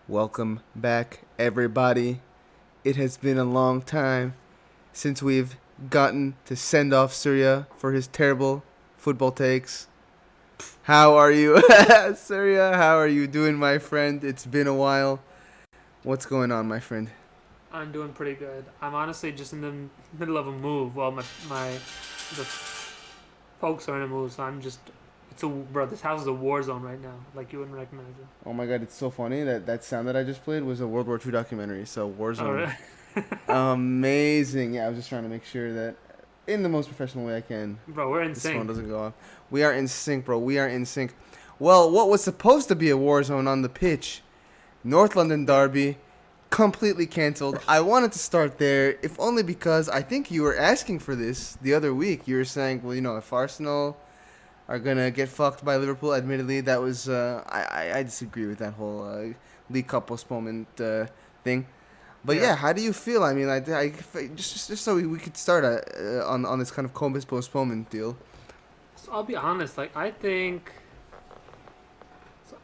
Welcome back, everybody. It has been a long time since we've gotten to send off Surya for his terrible football takes. How are you, Surya? How are you doing, my friend? It's been a while. What's going on, my friend? I'm doing pretty good. I'm honestly just in the middle of a move. Well, the folks are in a move, so bro. This house is a war zone right now. Like you wouldn't recognize it. Oh my god, it's so funny that sound that I just played was a World War II documentary. So Oh, Warzone, really? amazing. Yeah, I was just trying to make sure that in the most professional way I can, Bro, we're in this phone sync. doesn't go off. We are in sync, bro. We are in sync. Well, what was supposed to be a war zone on the pitch, North London Yeah. derby, completely canceled. I wanted to start there, if only because I think you were asking for this the other week. You were saying, well, if Arsenal are gonna get fucked by Liverpool, admittedly, that was I disagree with that whole League Cup postponement thing. But Yeah. yeah, how do you feel? I mean, just so we could start on this kind of Combus postponement deal. So I'll be honest. Like I think so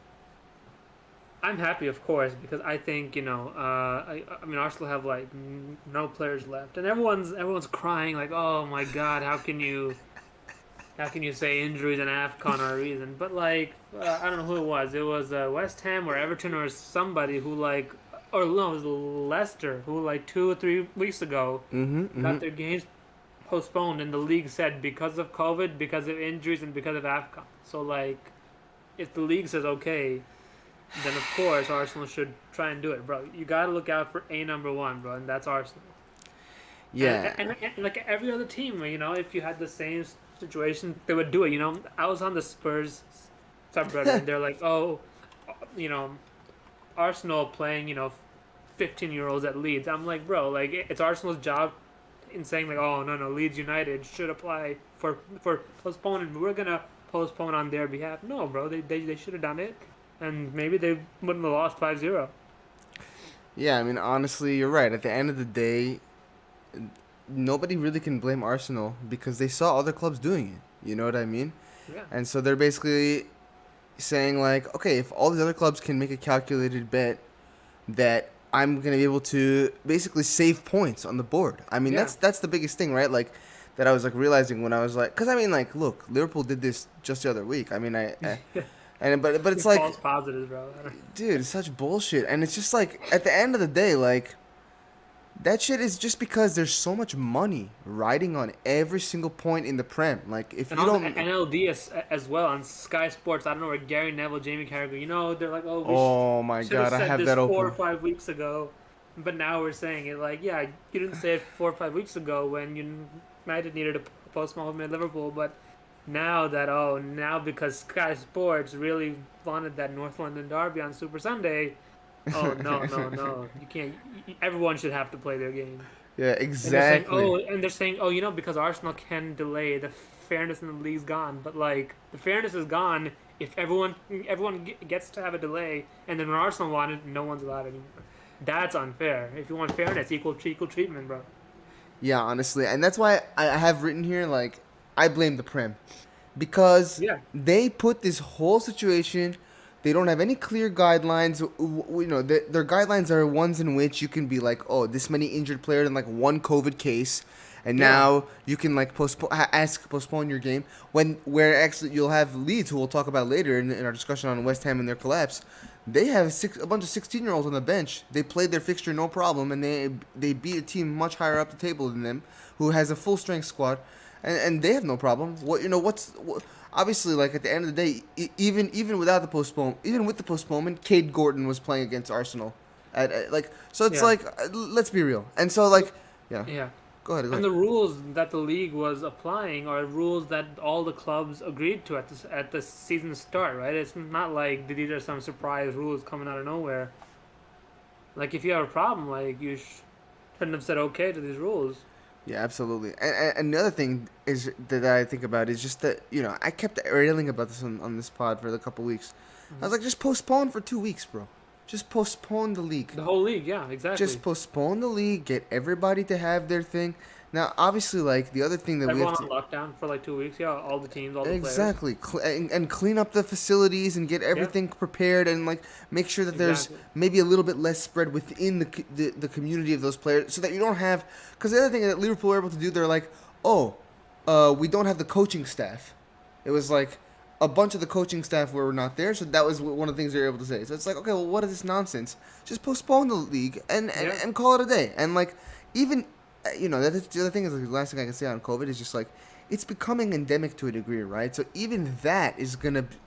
I'm happy, of course, because I think I mean Arsenal have like no players left, and everyone's crying like, oh my god, how can you say injuries and AFCON are a reason? But like, I don't know who it was. It was West Ham or Everton or somebody who like, or no, it was Leicester who like 2 or 3 weeks ago Mm-hmm. got their games postponed, and the league said because of COVID, because of injuries, and because of AFCON. So like, if the league says okay, then of course Arsenal should try and do it, bro. You got to look out for a number one, bro, and that's Arsenal. And, Yeah. and, and like every other team, if you had the same situation, they would do it. I was on the Spurs subreddit, and they're like, "Oh, you know, Arsenal playing, 15-year-olds at Leeds." I'm like, bro, like it's Arsenal's job in saying like, "Oh no, no, Leeds United should apply for postponement. We're gonna postpone on their behalf." No, bro, they should have done it, and maybe they wouldn't have lost 5-0. Yeah, I mean, honestly, you're right. At the end of the day, nobody really can blame Arsenal because they saw other clubs doing it. You know what I mean? Yeah, And so they're basically saying like, okay, if all these other clubs can make a calculated bet that I'm gonna be able to basically save points on the board. I mean, yeah. that's the biggest thing, right? Like that I was like realizing when I was like, because I mean, like, look, Liverpool did this just the other week. I mean, I and but it's False like, positives, bro. dude, it's such bullshit. And it's just like at the end of the day, like that shit is just because there's so much money riding on every single point in the prem. Like if And you on the don't, NLD as well on Sky Sports. I don't know where Gary Neville, Jamie Carragher. They're like, oh, oh my should have god, I said have this that 4 or open. 5 weeks ago, but now we're saying it. Like, yeah, you didn't say it 4 or 5 weeks ago when United needed a postponement at Liverpool, but now because Sky Sports really wanted that North London derby on Super Sunday. Oh no, no, no! You can't. Everyone should have to play their game. Yeah, exactly. And they're saying, oh, because Arsenal can delay, the fairness in the league's gone. But like, the fairness is gone if everyone gets to have a delay, and then when Arsenal want it, no one's allowed anymore. That's unfair. If you want fairness, equal treatment, bro. Yeah, honestly, and that's why I have written here like I blame the prem because Yeah, they put this whole situation. They don't have any clear guidelines. Their guidelines are ones in which you can be like, oh, this many injured players and like one COVID case, and yeah, now you can like postpone your game. Where actually you'll have Leeds, who we'll talk about later in our discussion on West Ham and their collapse. They have a bunch of 16-year-olds on the bench. They played their fixture no problem, and they beat a team much higher up the table than them, who has a full strength squad, and they have no problem. Obviously, like at the end of the day, even without the postpone, even with the postponement, Cade Gordon was playing against Arsenal, like so. It's yeah, like let's be real, and so like yeah, yeah. go ahead, go And ahead. the rules that the league was applying are rules that all the clubs agreed to at the season start, right? It's not like these are some surprise rules coming out of nowhere. Like if you have a problem, like shouldn't have said okay to these rules. Yeah, absolutely. And the other thing is that I think about is just that I kept railing about this on this pod for a couple weeks. I was Mhm. like, just postpone for 2 weeks, bro. Just postpone the league. The whole league, yeah, exactly. Just postpone the league. Get everybody to have their thing. Now, obviously, like the other thing that we have Everyone to on lockdown for like 2 weeks. Yeah, all the teams, all the players. exactly and clean up the facilities and get Yeah, everything prepared and like make sure that there's exactly. maybe a little bit less spread within the community of those players so that you don't have because the other thing that Liverpool were able to do they're like oh we don't have the coaching staff. It was like a bunch of the coaching staff were not there, so that was one of the things they were able to say. So it's like, okay, well, what is this nonsense? Just postpone the league Yeah. and call it a day. And like, even that's the other thing is like, the last thing I can say on COVID is just like it's becoming endemic to a degree, right? So even that is gonna It'll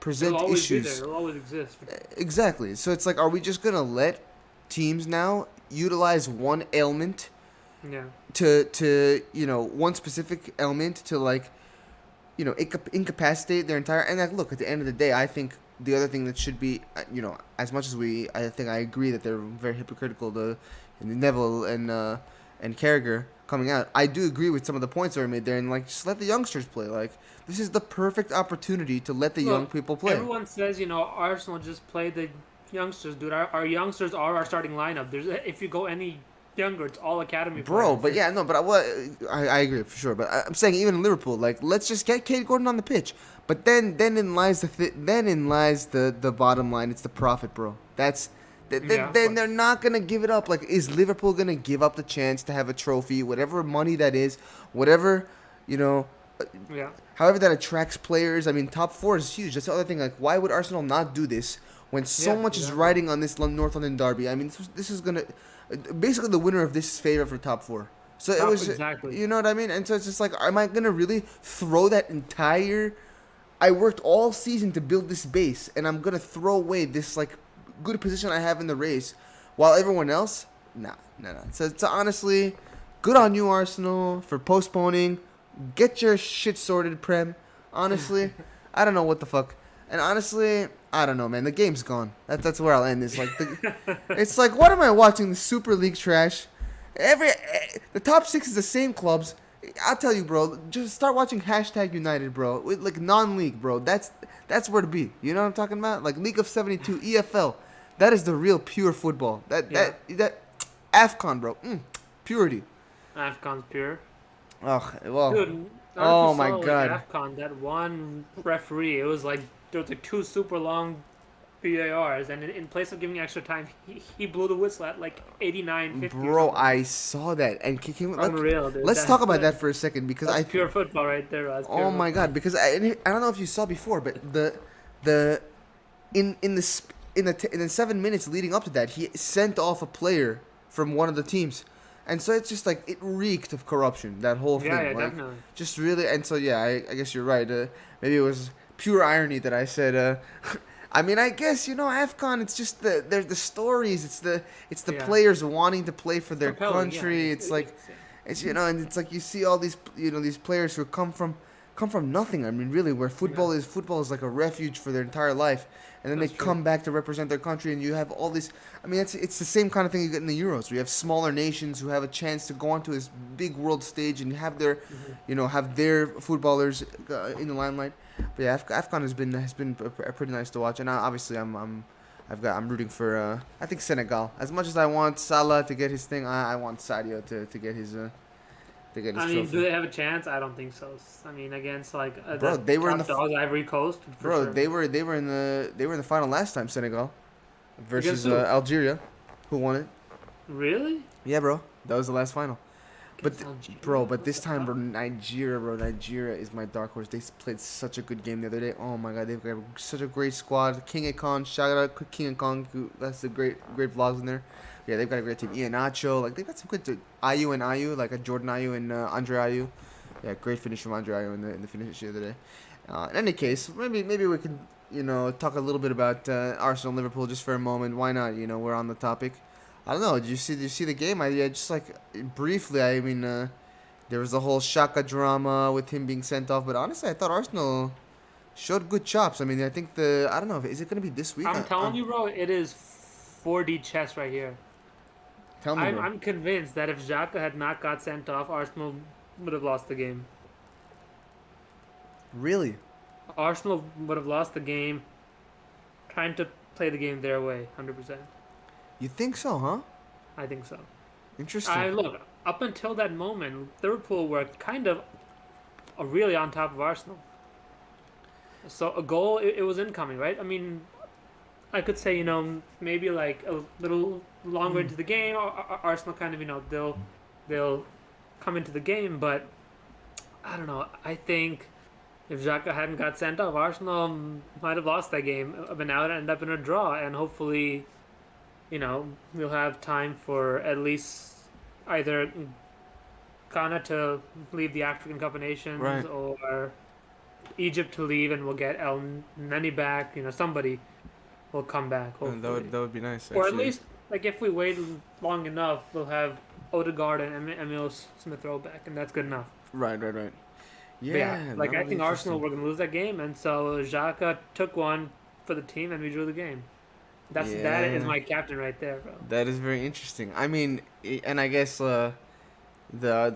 present always be there. issues. It'll always exist. Exactly. So it's like, are we just gonna let teams now utilize one ailment Yeah. to one specific element to like incapacitate their entire. And like, look, at the end of the day, I think the other thing that should be, as much as I think I agree that they're very hypocritical to Neville and Carragher coming out. I do agree with some of the points that were made there, and like just let the youngsters play. Like this is the perfect opportunity to let the young Look, people play. everyone says Arsenal just played the youngsters, dude. Our youngsters are our starting lineup. If you go any younger, it's all academy Bro, players. but yeah, no, but I agree for sure. But I'm saying even in Liverpool, like let's just get Kate Gordon on the pitch. But then in lies the bottom line. It's the profit, bro. Yeah, Then but they're not gonna give it up. Like, is Liverpool gonna give up the chance to have a trophy, whatever money that is, whatever, you know, yeah, however that attracts players? I mean, top four is huge. That's the other thing. Like, why would Arsenal not do this when so yeah, much is exactly. riding on this North London derby? I mean, this is gonna basically the winner of this is favorite for top four. So it was, Exactly. you know what I mean? And so it's just like, am I gonna really throw that entire? I worked all season to build this base, and I'm gonna throw away this like good position I have in the race, while everyone else, nah. So honestly, good on you, Arsenal, for postponing. Get your shit sorted, Prem. Honestly, I don't know what the fuck. And honestly, I don't know, man. The game's gone. That's where I'll end this. Like, it's like, what am I watching? The Super League trash. The top six is the same clubs. I'll tell you, bro. Just start watching hashtag United, bro. With like non-league, bro. That's where to be. You know what I'm talking about? Like League of 72, EFL. That is the real pure football. Yeah, That AFCON, bro. Purity. AFCON's pure. Oh well. Dude, I don't know Oh if you my saw like god. AFCON, that one referee, it was like there was like two super long VARs, and in place of giving extra time, he blew the whistle at like 89, 50 or Bro, something. I saw that, and Unreal, dude. let's talk about that for a second because That's pure football right there. That's pure oh my football. god, because I don't know if you saw before, but the in the 7 minutes leading up to that, he sent off a player from one of the teams, and so it's just like it reeked of corruption. That whole Yeah, thing, yeah, like definitely. just really, and so yeah, I guess you're right. Maybe it was pure irony that I said. I mean, I guess AFCON. It's just the stories. It's the Yeah. players wanting to play for It's their compelling, yeah. country. It's like Yeah. it's and it's like you see all these these players who come from nothing. I mean, really, where football is like a refuge for their entire life, and then That's they true. come back to represent their country, and you have all these. I mean, it's the same kind of thing you get in the Euros. We have smaller nations who have a chance to go onto this big world stage and have their, Hmm. have their footballers in the limelight. But yeah, AFCON has been pretty nice to watch, and obviously I'm rooting for I think Senegal. As much as I want Salah to get his thing, I want Sadio to get his I mean, do trophy. they have a chance? I don't think so. I mean, against like Bro, the they were in top dogs, Ivory Coast, for bro sure. they were in the final last time, Senegal Against versus who? Algeria, who won it. Really? Yeah, bro, that was the last final. But Against Algeria? but What this the time, fuck? Nigeria is my dark horse. They played such a good game the other day. Oh my god, they've got such a great squad. King Akon, shout out King Akon. That's the great vlogs in there. Yeah, they've got a great team. Ian Nacho, like they've got some good Ayu, like a Jordan Ayu and Andre Ayu. Yeah, great finish from Andre Ayu in the finish the other day. In any case, maybe we can talk a little bit about Arsenal Liverpool just for a moment. Why not? We're on the topic. I don't know. Did you see the game? I just like briefly. I mean, there was the whole Shaka drama with him being sent off. But honestly, I thought Arsenal showed good chops. I mean, I think I don't know. Is it gonna be this week? I'm telling you, bro, it is 4D chess right here. Tell me, I'm bro. I'm convinced that if Xhaka had not got sent off, Arsenal would have lost the game. Really? Arsenal would have lost the game trying to play the game their way, 100%. You think so, huh? I think so. Interesting. I look up until that moment, Liverpool were kind of really on top of Arsenal. So a goal, it was incoming, right? I mean, I could say, maybe like a little longer Mm. into the game, Arsenal kind of, they'll come into the game, but I don't know. I think if Xhaka hadn't got sent off, Arsenal might have lost that game, but now it ended up in a draw, and hopefully, we'll have time for at least either Ghana to leave the African Cup of Nations Right. or Egypt to leave, and we'll get El Neni back. Somebody will come back, And hopefully. that would be nice, Or at actually. least, like, if we wait long enough, we'll have Odegaard and Emil Smith Rowe back, and that's good enough. Right, right, right. But yeah, Yeah, like, that I would be think Arsenal interesting. were going to lose that game, and so Xhaka took one for the team, and we drew the game. That is Yeah, my captain right there, bro. that is very interesting. I mean, and I guess the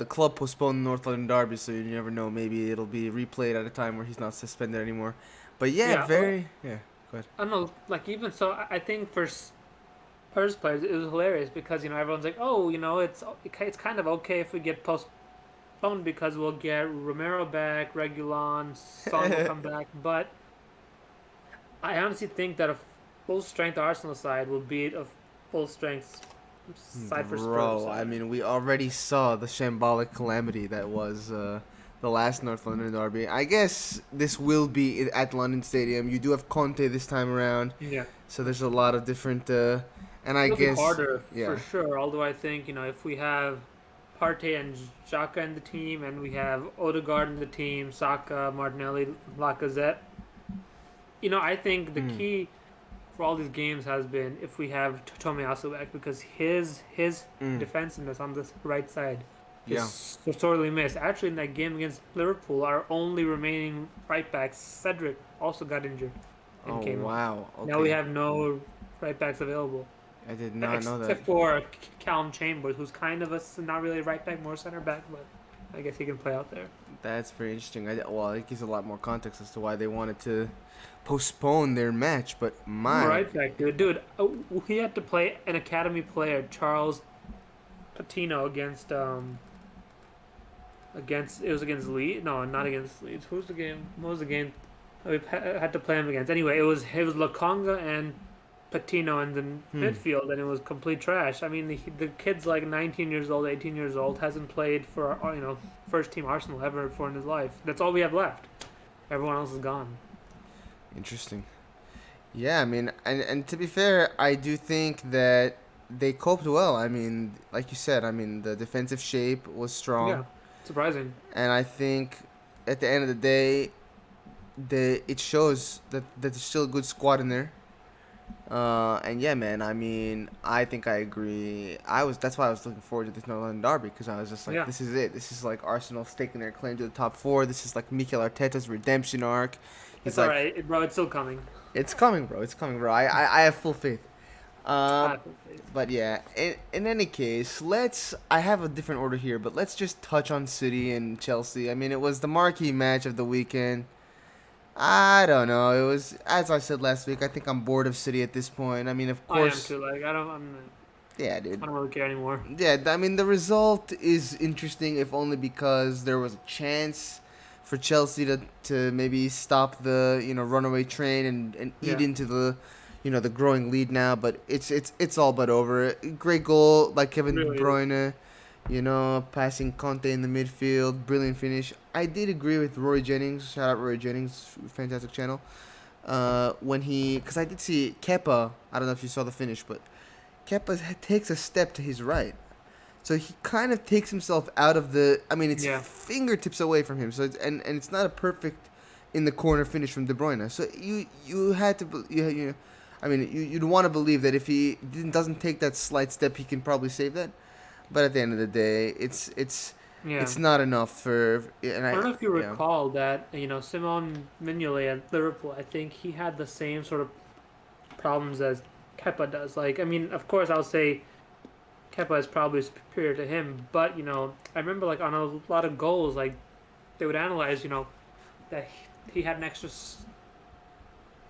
club postponed the North London derby, so you never know. Maybe it'll be replayed at a time where he's not suspended anymore. But yeah, Yeah, very yeah. Go ahead. I don't know. Like, even so, I think for Spurs players, it was hilarious because everyone's like, oh, it's kind of okay if we get postponed because we'll get Romero back, Regulon, Son will come back, but I honestly think that a full strength Arsenal side will beat a full strength side for Spurs Bro, I side. mean, we already saw the shambolic calamity that was the last North London derby. I guess this will be at London Stadium. You do have Conte this time around, Yeah. so there's a lot of different. And I It'll be guess, harder for yeah. sure. Although I think if we have Partey and Xhaka in the team, and we have Odegaard in the team, Saka, Martinelli, Lacazette. I think the Mm, key for all these games has been if we have Tomiyasu back because his mm, defensiveness on the right side is yeah. sorely missed. Actually, in that game against Liverpool, our only remaining right back, Cedric, also got injured and Oh came off. wow. Now we Okay, have no right backs available. I did not know that. Except for Callum Chambers, who's kind of not really a right back, more center back, but I guess he can play out there. That's very interesting. Well, it gives a lot more context as to why they wanted to postpone their match. But I'm a my, right back, dude. Dude, he had to play an academy player, Charles Coutinho, against it was against Leeds. No, not against Leeds. Who's the game? What was the game? We had to play him against. Anyway, it was Lokonga and Patino in the hmm. midfield, and it was complete trash. I mean, the kid's like 19 years old, 18 years old, hasn't played for first team Arsenal ever before in his life. That's all we have left. Everyone else is gone. Interesting. Yeah, I mean, and to be fair, I do think that they coped well. I mean, like you said, I mean, the defensive shape was strong, Yeah, surprising. and I think at the end of the day, it shows that there's still a good squad in there. And yeah, man. I mean, I think I agree. That's why I was looking forward to this North London derby because I was just like, Yeah, this is it. This is like Arsenal staking their claim to the top four. This is like Mikel Arteta's redemption arc. He's it's all like, right, bro. It's still coming. it's coming, bro. It's coming, bro. I have full faith. I Um, have faith. but yeah. In any case, let's. I have a different order here, but let's just touch on City and Chelsea. I mean, it was the marquee match of the weekend. I don't know. It was, as I said last week. I think I'm bored of City at this point. I mean, of I am course, too. Like yeah, I dude. don't really care anymore. Yeah, I mean the result is interesting, if only because there was a chance for Chelsea to maybe stop the runaway train and eat Yeah, into the the growing lead now. But it's all but over. Great goal by it Kevin De really is. Bruyne, passing Conte in the midfield, brilliant finish. I did agree with Rory Jennings. Shout out Rory Jennings, fantastic channel. When because I did see Kepa. I don't know if you saw the finish, but Kepa takes a step to his right. So he kind of takes himself out of the. I mean, it's Yeah, fingertips away from him. So and it's not a perfect in the corner finish from De Bruyne. So you had to I mean you'd want to believe that if he doesn't take that slight step, he can probably save that. But at the end of the day, yeah. it's not enough for. And I don't I know if you yeah. recall that Simon Mignolet at Liverpool. I think he had the same sort of problems as Kepa does. Like, I mean, of course, I'll say Kepa is probably superior to him, but I remember like on a lot of goals, like they would analyze, that he had an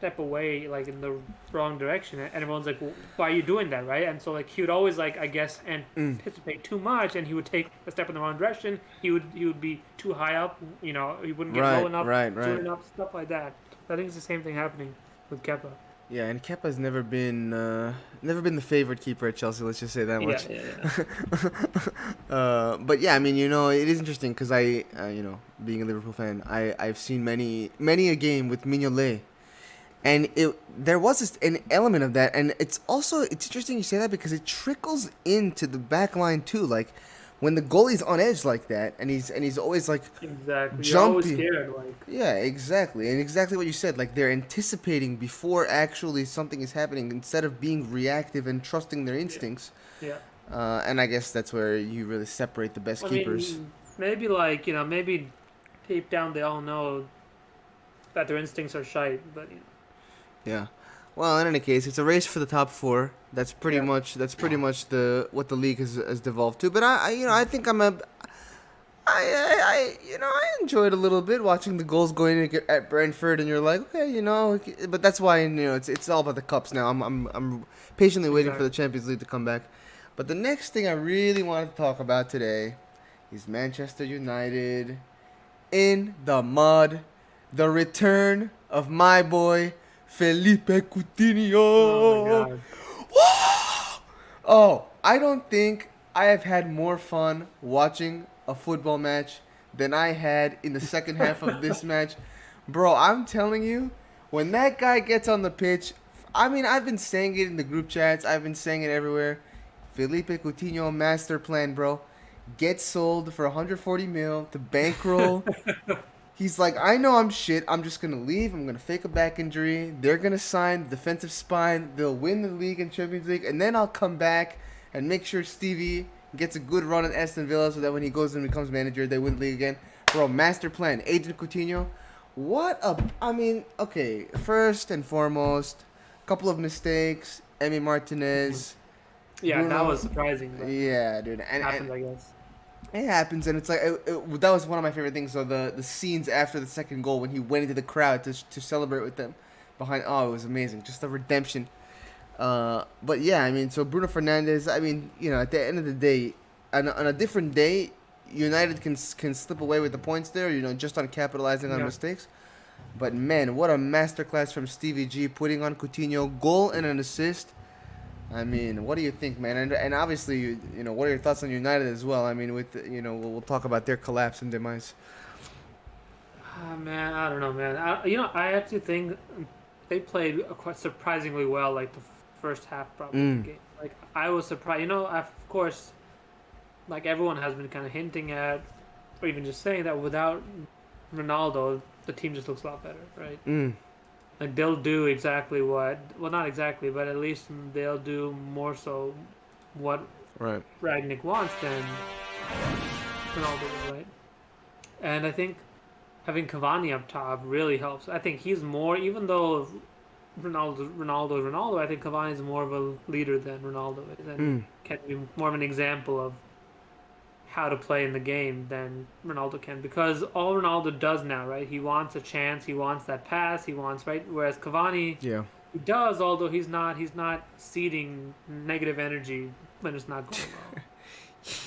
step away like in the wrong direction, and everyone's like, well, "Why are you doing that?" Right? And so like he would always like I guess Mm. anticipate too much, and he would take a step in the wrong direction. He would be too high up. He wouldn't get low Right, enough right, soon right. enough, stuff like that. I think it's the same thing happening with Kepa. Yeah, and Kepa's never been the favorite keeper at Chelsea. Let's just say that Yeah, much. yeah, yeah. But yeah, I mean, it is interesting because being a Liverpool fan, I've seen many a game with Mignolet, and there was an element of that, and it's interesting you say that because it trickles into the back line too. Like when the goalie's on edge like that, and he's always like Exactly. You're always jumpy. scared, like Yeah, exactly. And exactly what you said. Like they're anticipating before actually something is happening instead of being reactive and trusting their yeah, instincts. yeah. And I guess that's where you really separate the best I keepers. mean, maybe like maybe deep down they all know that their instincts are shite, but Yeah. Well, in any case, it's a race for the top four. yeah, That's pretty much the what the league has devolved to. But I think I enjoyed a little bit watching the goals going in at Brentford, and you're like, okay, but that's why it's all about the cups now. I'm patiently waiting for the exactly. Champions League to come back. But the next thing I really wanted to talk about today is Manchester United in the mud, the return of my boy Felipe Oh my Coutinho. God. Oh, I don't think I have had more fun watching a football match than I had in the second half of this match. Bro, I'm telling you, when that guy gets on the pitch, I mean, I've been saying it in the group chats, I've been saying it everywhere. Felipe Coutinho master plan, bro. Get sold for 140 mil to bankroll. He's like, I know I'm shit. I'm just gonna leave. I'm gonna fake a back injury. They're gonna sign the defensive spine. They'll win the league and Champions League, and then I'll come back and make sure Stevie gets a good run at Aston Villa, so that when he goes and becomes manager, they win the league again. Bro, master plan. Agent Coutinho. I mean, okay. First and foremost, couple of mistakes. Emi Mhm. Martinez, Yeah, that Bruno. was surprising, but Yeah, dude. And happens, I guess. it happens, and it's like that was one of my favorite things. So the scenes after the second goal when he went into the crowd to celebrate with them behind. Oh, it was amazing, just the redemption. But yeah, I mean, so Bruno Fernandes. I mean, at the end of the day, on a different day, United can slip away with the points there. Just on capitalizing on Yeah. mistakes. But man, what a masterclass from Stevie G putting on Coutinho, goal and an assist. I mean, what do you think, man? And obviously, what are your thoughts on United as well? I mean, we'll talk about their collapse and demise. Ah, man, I don't know, man. I actually think they played quite surprisingly well, like the first half probably of the Mm, game. Like I was surprised. Of course, like everyone has been kind of hinting at, or even just saying that without Ronaldo, the team just looks a lot better, right? mm, Like they'll do exactly what, well, not exactly, but at least they'll do more so what right. Ragnick wants than Ronaldo will, right? And I think having Cavani up top really helps. I think he's more, even though Ronaldo. I think Cavani is more of a leader than Ronaldo is, and Mm, can be more of an example of how to play in the game than Ronaldo can. Because all Ronaldo does now, right? He wants a chance. He wants that pass. He wants right. Whereas Cavani, yeah. he does, although he's not seeding negative energy when it's not going well.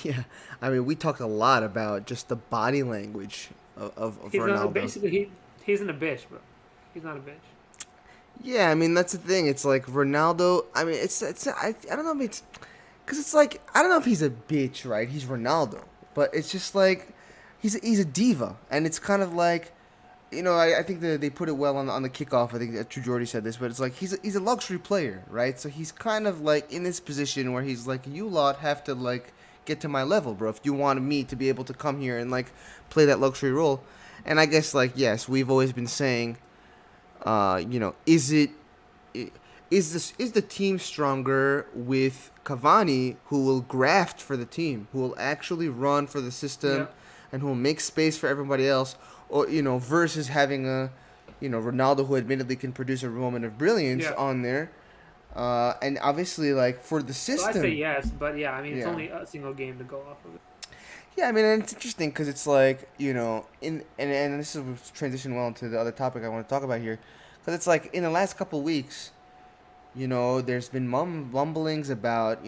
Yeah. I mean, we talked a lot about just the body language of He's not Ronaldo. basically he's in a bitch, bro. He's not a bitch. Yeah, I mean that's the thing. It's like Ronaldo. I mean, I don't know if it's because it's like I don't know if he's a bitch, right? He's Ronaldo, but it's just like he's a diva, and it's kind of like I think they put it well on the kickoff. I think that True Jordy said this, but it's like he's a luxury player, right? So he's kind of like in this position where he's like, you lot have to like get to my level, bro. If you want me to be able to come here and like play that luxury role, and I guess like yes, we've always been saying, is it is the team stronger with Cavani, who will graft for the team, who will actually run for the Yeah, system, and who will make space for everybody else, or versus having a Ronaldo who admittedly can produce a moment of brilliance yeah. on there, and obviously like for the So I say system, yes, but yeah, I mean it's yeah. only a single game to go off of it. Yeah, I mean, and it's interesting because it's like in and this is transition well into the other topic I want to talk about here. Because it's like in the last couple weeks, there's been mumblings about,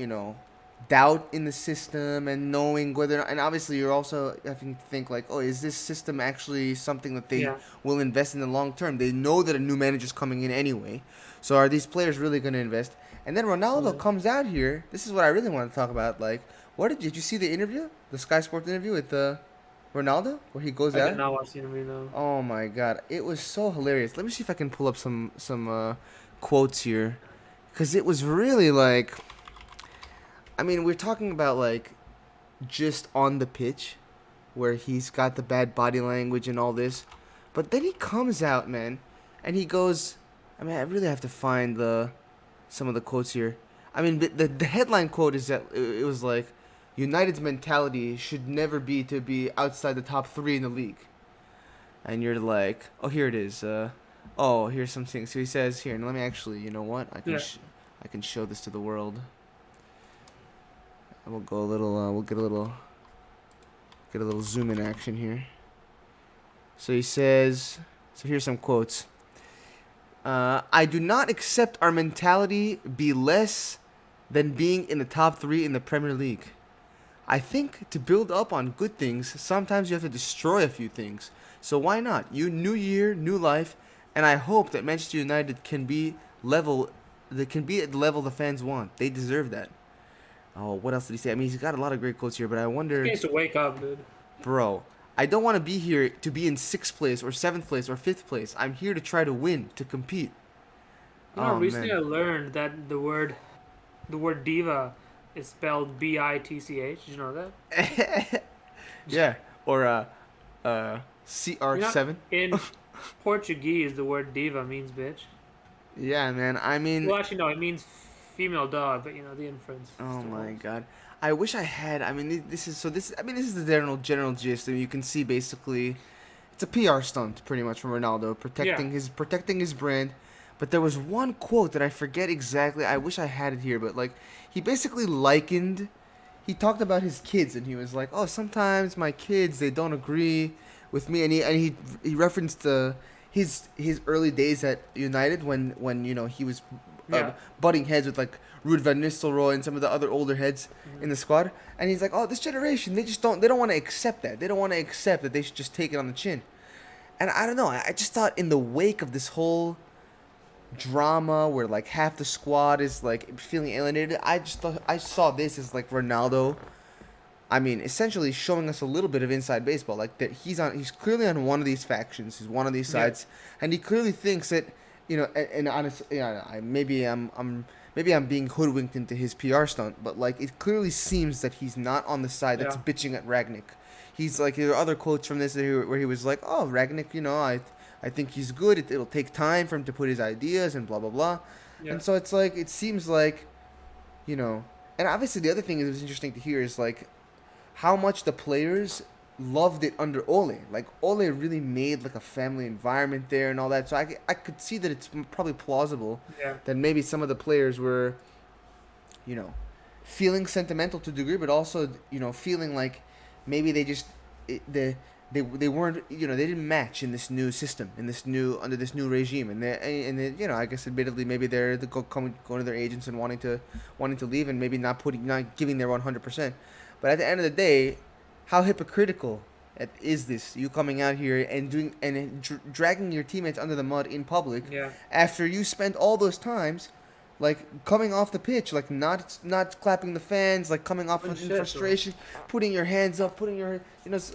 doubt in the system and knowing whether, and obviously you're also having to think like, oh, is this system actually something that they Yeah. will invest in the long term? They know that a new manager's coming in anyway. So are these players really going to invest? And then Yeah. Ronaldo comes out here. This is what I really want to talk about. Like, did you see the interview? The Sky Sports interview with Ronaldo? Where he goes I did out? not watch the interview though. Oh my god. It was so hilarious. Let me see if I can pull up some quotes here. Because it was really like, I mean, we're talking about like just on the pitch where he's got the bad body language and all this. But then he comes out, man, and he goes, I mean, I really have to find some of the quotes here. I mean, the headline quote is that it was like, United's mentality should never be to be outside the top 3 in the league. And you're like, oh, here it is. Oh, here's some things. So he says here, and let me actually, you know what? Yeah. I can show this to the world. And we'll go a little. We'll get a little zoom in action here. So he says. So here's some quotes. I do not accept our mentality be less than being in the top 3 in the Premier League. I think to build up on good things, sometimes you have to destroy a few things. So why not? New year, new life, and I hope that Manchester United can be level. That can be at the level the fans want. They deserve that. Oh, what else did he say? I mean, he's got a lot of great quotes here, but I He wonder, needs to wake up, dude. bro. I don't want to be here to be in 6th place or 7th place or 5th place. I'm here to try to win, to compete. Recently I Man. learned that the word diva is spelled bitch. Did you know that? Yeah. Or You know, CR7. in Portuguese, the word diva means bitch. Yeah, man. I mean, Well, actually, no, it means female dog, but the inference oh still my holds. god. I wish I had. I mean, this is so. This. I mean, this is the general gist. I mean, you can see basically, it's a PR stunt pretty much from Ronaldo Yeah, protecting his brand. But there was one quote that I forget exactly. I wish I had it here, but like he basically likened. He talked about his kids, and he was like, "Oh, sometimes my kids they don't agree with me," and he referenced his early days at United when he was yeah, butting heads with like Ruud van Nistelrooy and some of the other older heads in mhm, the squad, and he's like, "Oh, this generation they don't want to accept that. They don't want to accept that they should just take it on the chin." And I don't know. I just thought in the wake of this whole drama where like half the squad is like feeling alienated, I just thought I saw this as like Ronaldo. I mean, essentially showing us a little bit of inside baseball, like that he's clearly on one of these factions, he's one of these yeah, sides, and he clearly thinks that, and honestly, maybe I'm being hoodwinked into his PR stunt, but like it clearly seems that he's not on the side that's yeah, bitching at Ragnick. He's like there are other quotes from this where he was like, "Oh, Ragnick, I think he's good. It'll take time for him to put his ideas and blah blah blah," yeah, and so it's like it seems like, you know, and obviously the other thing that was interesting to hear is like how much the players loved it under Ole. Like Ole really made like a family environment there and all that. So I could see that it's probably plausible yeah, that maybe some of the players were, you know, feeling sentimental to a degree, but also feeling like maybe they just they weren't they didn't match in this new system in this new under this new regime and I guess admittedly maybe they're going to their agents and wanting to leave and maybe not giving their 100%. But at the end of the day, how hypocritical is this? You coming out here and dragging your teammates under the mud in public yeah. after you spent all those times, like coming off the pitch, like not clapping the fans, like coming off Good in shit, bro. frustration, putting your hands up, putting your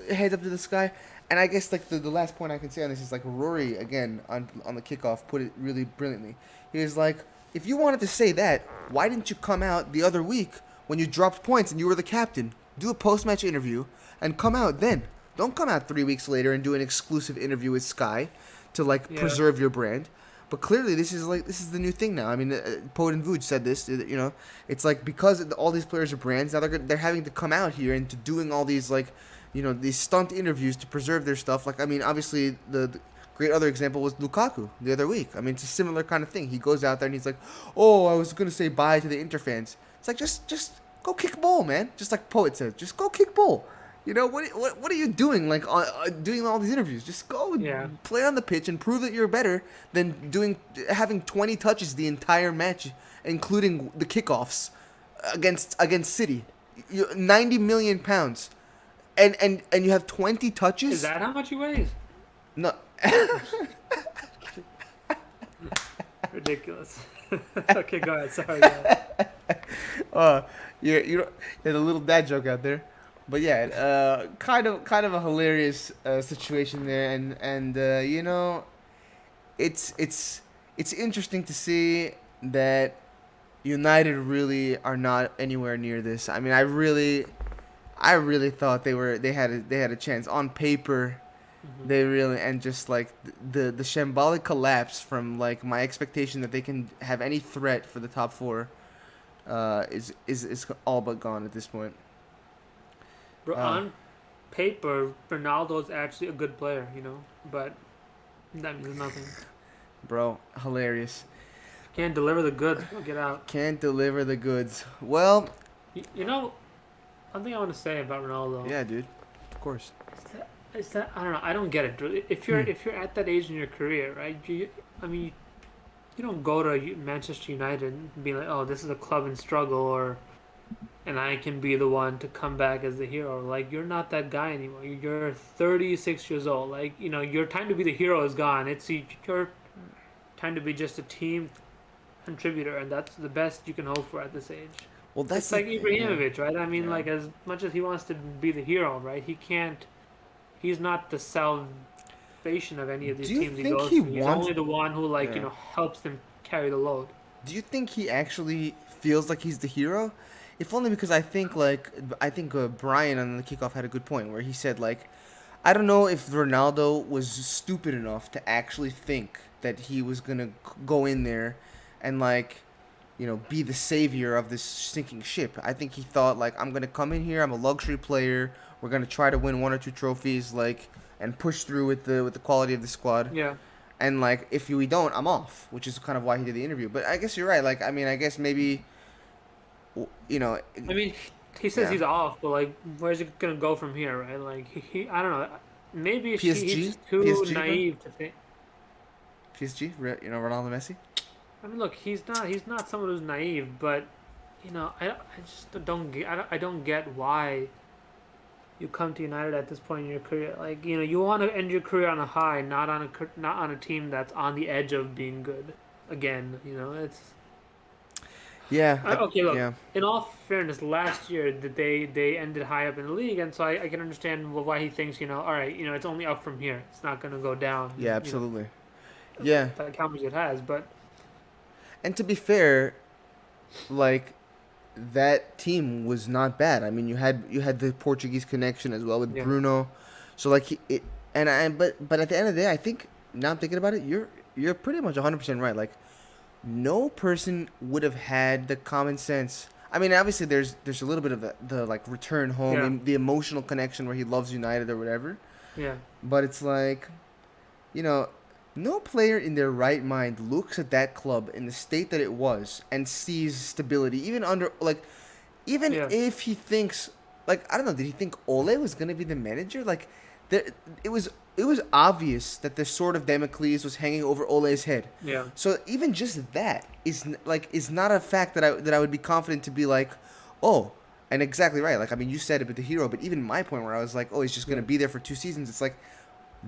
head up to the sky. And I guess like the last point I can say on this is like Rory again on the kickoff put it really brilliantly. He was like, if you wanted to say that, why didn't you come out the other week when you dropped points and you were the captain? Do a post-match interview and come out then. Don't come out 3 weeks later and do an exclusive interview with Sky to like Yeah, preserve your brand. But clearly, this is the new thing now. I mean, Poet and Vuj said this. It's like because all these players are brands now, they're having to come out here and to doing all these like, these stunt interviews to preserve their stuff. Like I mean, obviously the great other example was Lukaku the other week. I mean, it's a similar kind of thing. He goes out there and he's like, "Oh, I was gonna say bye to the Inter fans." It's like just go kick ball, man. Just like Poet said, just go kick ball. You know what are you doing? Like doing all these interviews? Just go Yeah. play on the pitch and prove that you're better than having 20 touches the entire match, including the kickoffs against City. 90 million pounds, and you have 20 Is touches. that how much he weighs? No, Ridiculous. Okay, go ahead. Sorry, go ahead. uh, you had a little dad joke out there, but yeah, kind of a hilarious situation there, and it's interesting to see that United really are not anywhere near this. I mean, I really thought they had a chance on paper. Hmm. They really, and just like the shambolic collapse from like my expectation that they can have any threat for the top four, is all but gone at this point. Bro, Uh, on paper, Ronaldo's actually a good player, but that means nothing. bro, hilarious. Can't deliver the goods. Bro, get out. Can't deliver the goods. Well, You know, one thing I want to say about Ronaldo yeah, dude, of course. is that I don't know. I don't get it. Bro. If you're Hmm. if you're at that age in your career, right? I mean, you don't go to Manchester United and be like, oh, this is a club in struggle, and I can be the one to come back as the hero. Like, you're not that guy anymore. You're 36 years old. Like, your time to be the hero is gone. It's your time to be just a team contributor, and that's the best you can hope for at this age. Well, that's It's the like thing. Yeah. Ibrahimovic, right? I mean, Yeah. like, as much as he wants to be the hero, right? He can't. He's not the salvation of any of these Do you teams he think goes he to. He's wants? only the one who, like, Yeah. helps them carry the load. Do you think he actually feels like he's the hero? If only because I think Brian on the kickoff had a good point where he said like I don't know if Ronaldo was stupid enough to actually think that he was gonna go in there and like be the savior of this sinking ship. I think he thought like I'm gonna come in here. I'm a luxury player. We're gonna try to win one or two trophies like and push through with the quality of the squad. Yeah. And like if we don't, I'm off, which is kind of why he did the interview. But I guess you're right. Like I mean, I guess maybe w- you know, I mean, he says yeah. he's off, but like, where's it gonna go from here, right? Like, I don't know. Maybe he's PSG, just too PSG, bro, naive to think. PSG, Ronaldo, Messi. I mean, look, he's not someone who's naive, but I just don't get why you come to United at this point in your career. Like, you want to end your career on a high, not on a team that's on the edge of being good again. It's Yeah, okay. Look, yeah, in all fairness, last year that they ended high up in the league, and so I can understand why he thinks all right, it's only up from here. It's not going to go down. yeah, absolutely. Yeah, Like how much it has, but and to be fair, like that team was not bad. I mean, you had the Portuguese connection as well with yeah, Bruno, so like it. And but at the end of the day, I think now I'm thinking about it, you're pretty much 100% right. Like no person would have had the common sense. I mean, obviously there's a little bit of the like return home, yeah, the emotional connection where he loves United or whatever. yeah, But it's like, you know, no player in their right mind looks at that club in the state that it was and sees stability, even under like, even yeah, if he thinks like I don't know, did he think Ole was gonna be the manager? Like, there, it was obvious that the sword of Damocles was hanging over Ole's head. yeah, So even just that is not a fact that I would be confident to be like, oh, and exactly right. Like I mean, you said it with the hero, but even my point where I was like, oh, he's just yeah, gonna be there for 2 seasons. It's like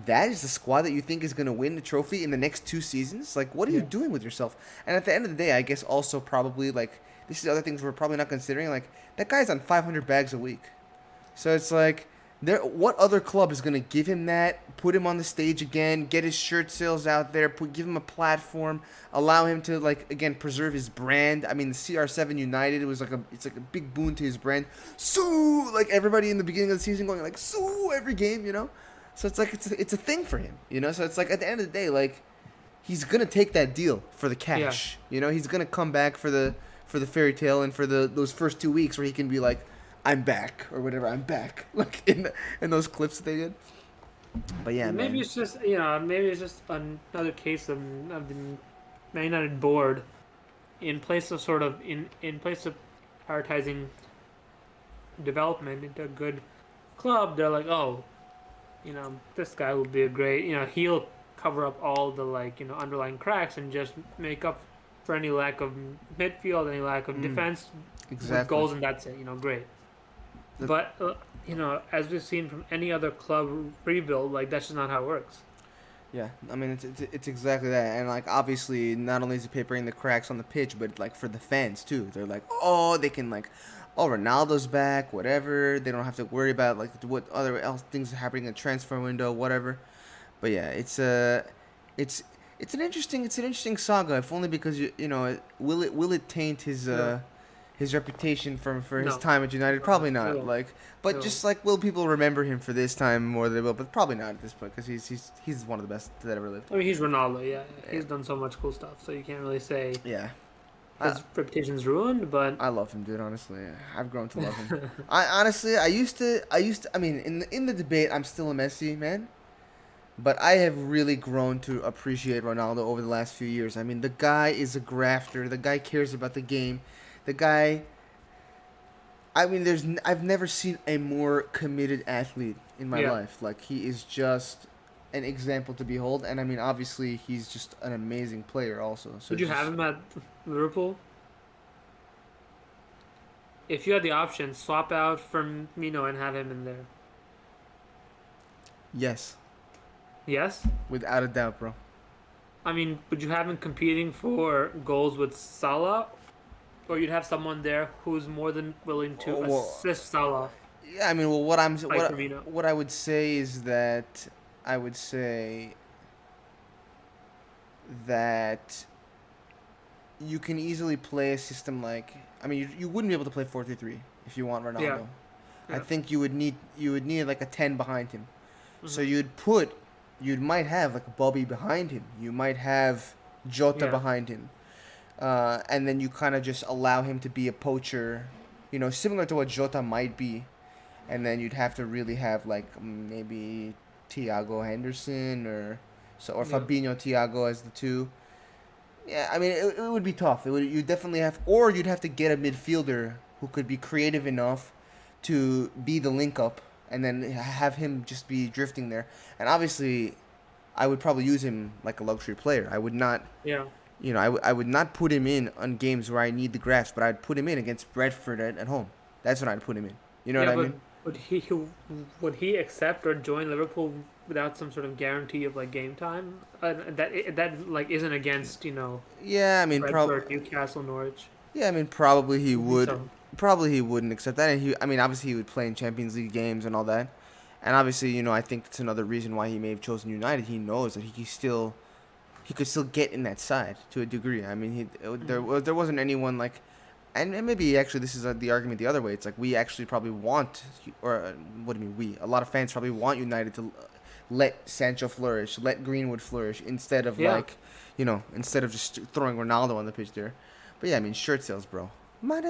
that is the squad that you think is gonna win the trophy in the next 2 seasons. Like, what are you yeah, doing with yourself? And at the end of the day, I guess also probably like this is other things we're probably not considering. Like that guy's on 500 bags a week. So it's like, what other club is gonna give him that, put him on the stage again, get his shirt sales out there, give him a platform, allow him to like again preserve his brand. I mean, the CR7 United, it's like a big boon to his brand. Sue, like everybody in the beginning of the season going like sue every game. So it's like it's a thing for him. So it's like at the end of the day, like he's gonna take that deal for the yeah. cash. He's gonna come back for the fairy tale and for those first 2 weeks where he can be like, I'm back or whatever. I'm back, like in those clips that they did. But yeah, Maybe man. it's just another case of the Man United board in place of prioritizing development into a good club, they're like, oh, this guy will be a great, he'll cover up all the like, underlying cracks and just make up for any lack of midfield, any lack of Mm, defense with exactly. goals, and that's it. Great. The, But as we've seen from any other club rebuild, like that's just not how it works. yeah, I mean it's exactly that, and like obviously not only is it papering the cracks on the pitch, but like for the fans too. They're like, oh, they can like, oh, Ronaldo's back, whatever. They don't have to worry about like what other else things are happening in the transfer window, whatever. But yeah, it's it's an interesting saga. If only because will it taint No, his reputation for his no, time at United? Probably it not. won't. Like, It but won't. just like will people remember him for this time more than they will? But probably not at this point because he's one of the best that ever lived. I mean, he's Ronaldo. Yeah, Yeah, he's done so much cool stuff, so you can't really say yeah. I his reputation's ruined. But I love him, dude. Honestly, I've grown to love him. I honestly I mean in the debate I'm still a Messi man. But I have really grown to appreciate Ronaldo over the last few years. I mean, the guy is a grafter. The guy cares about the game. The guy. I mean, I've never seen a more committed athlete in my yeah, life. Like he is just an example to behold. And I mean, obviously, he's just an amazing player also. So would you have just him at Liverpool if you had the option? Swap out Firmino and have him in there. yes, Yes. without a doubt, bro. I mean, would you have him competing for goals with Salah, or you'd have someone there who's more than willing to Oh, well, assist Salah, yeah. I mean, well, like Firmino? what I would say is that I would say that you can easily play a system like I mean you wouldn't be able to play 4-3-3 if you want Yeah, Ronaldo. I yeah. think you would need like a 10 behind him. So Hmm. you might have like Bobby behind him. You might have Jota Yeah, behind him. And then you kind of just allow him to be a poacher, similar to what Jota might be. And then you'd have to really have like maybe Thiago Henderson or yeah, Fabinho Thiago as the two. Yeah, I mean it would be tough. It would you definitely have, or you'd have to get a midfielder who could be creative enough to be the link up, and then have him just be drifting there. And obviously, I would probably use him like a luxury player. I would not, yeah, I would not put him in on games where I need the graphs, but I'd put him in against Brentford at home. That's when I'd put him in. You know what yeah. I But mean? would he accept or join Liverpool without some sort of guarantee of like game time? That like isn't against Yeah, I mean, Brentford, Newcastle, Norwich. yeah, I mean, probably he I think would. so. Probably he wouldn't accept that, and I mean, obviously he would play in Champions League games and all that. And obviously, I think that's another reason why he may have chosen United. He knows that he could still get in that side to a degree. I mean, Hmm. there wasn't anyone like, and maybe actually this is the argument the other way. It's like we actually probably want, or what do you mean we? A lot of fans probably want United to let Sancho flourish, let Greenwood flourish instead of Yeah. like, instead of just throwing Ronaldo on the pitch there. But yeah, I mean, shirt sales, bro.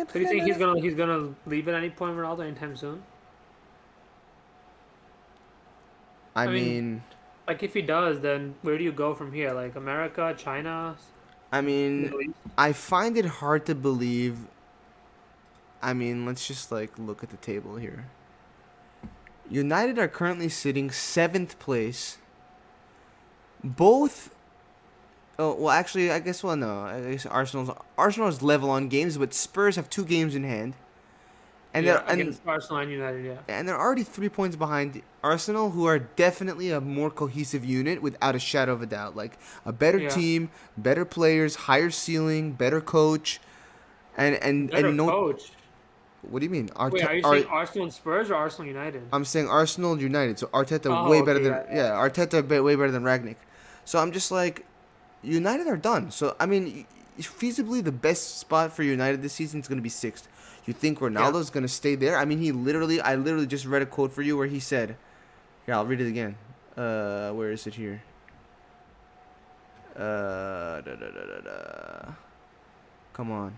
So do you think he's gonna leave at any point, Ronaldo, anytime soon? I I mean, mean, like if he does, then where do you go from here? Like America, China, I mean, Middle East? I find it hard to believe. I mean, let's just like look at the table here. United are currently sitting seventh place. Both. Oh well, actually, I guess well no. I guess Arsenal's level on games, but Spurs have 2 games in hand, and Yeah, they're against Arsenal and United. Yeah, and they're already 3 points behind Arsenal, who are definitely a more cohesive unit without a shadow of a doubt. Like a better yeah. team, better players, higher ceiling, better coach, Better and no. coach. What do you mean? Wait, are you saying Arsenal and Spurs or Arsenal United? I'm saying Arsenal United. So Arteta Oh, way better okay, than yeah, yeah, yeah. Arteta way better than Ragnick. So I'm just like, United are done. So I mean, feasibly the best spot for United this season is going to be sixth. You think yeah. Ronaldo's going to stay there? I mean, I literally just read a quote for you where he said, here, I'll read it again. Where is it here? Da, da, da, da, da. Come on.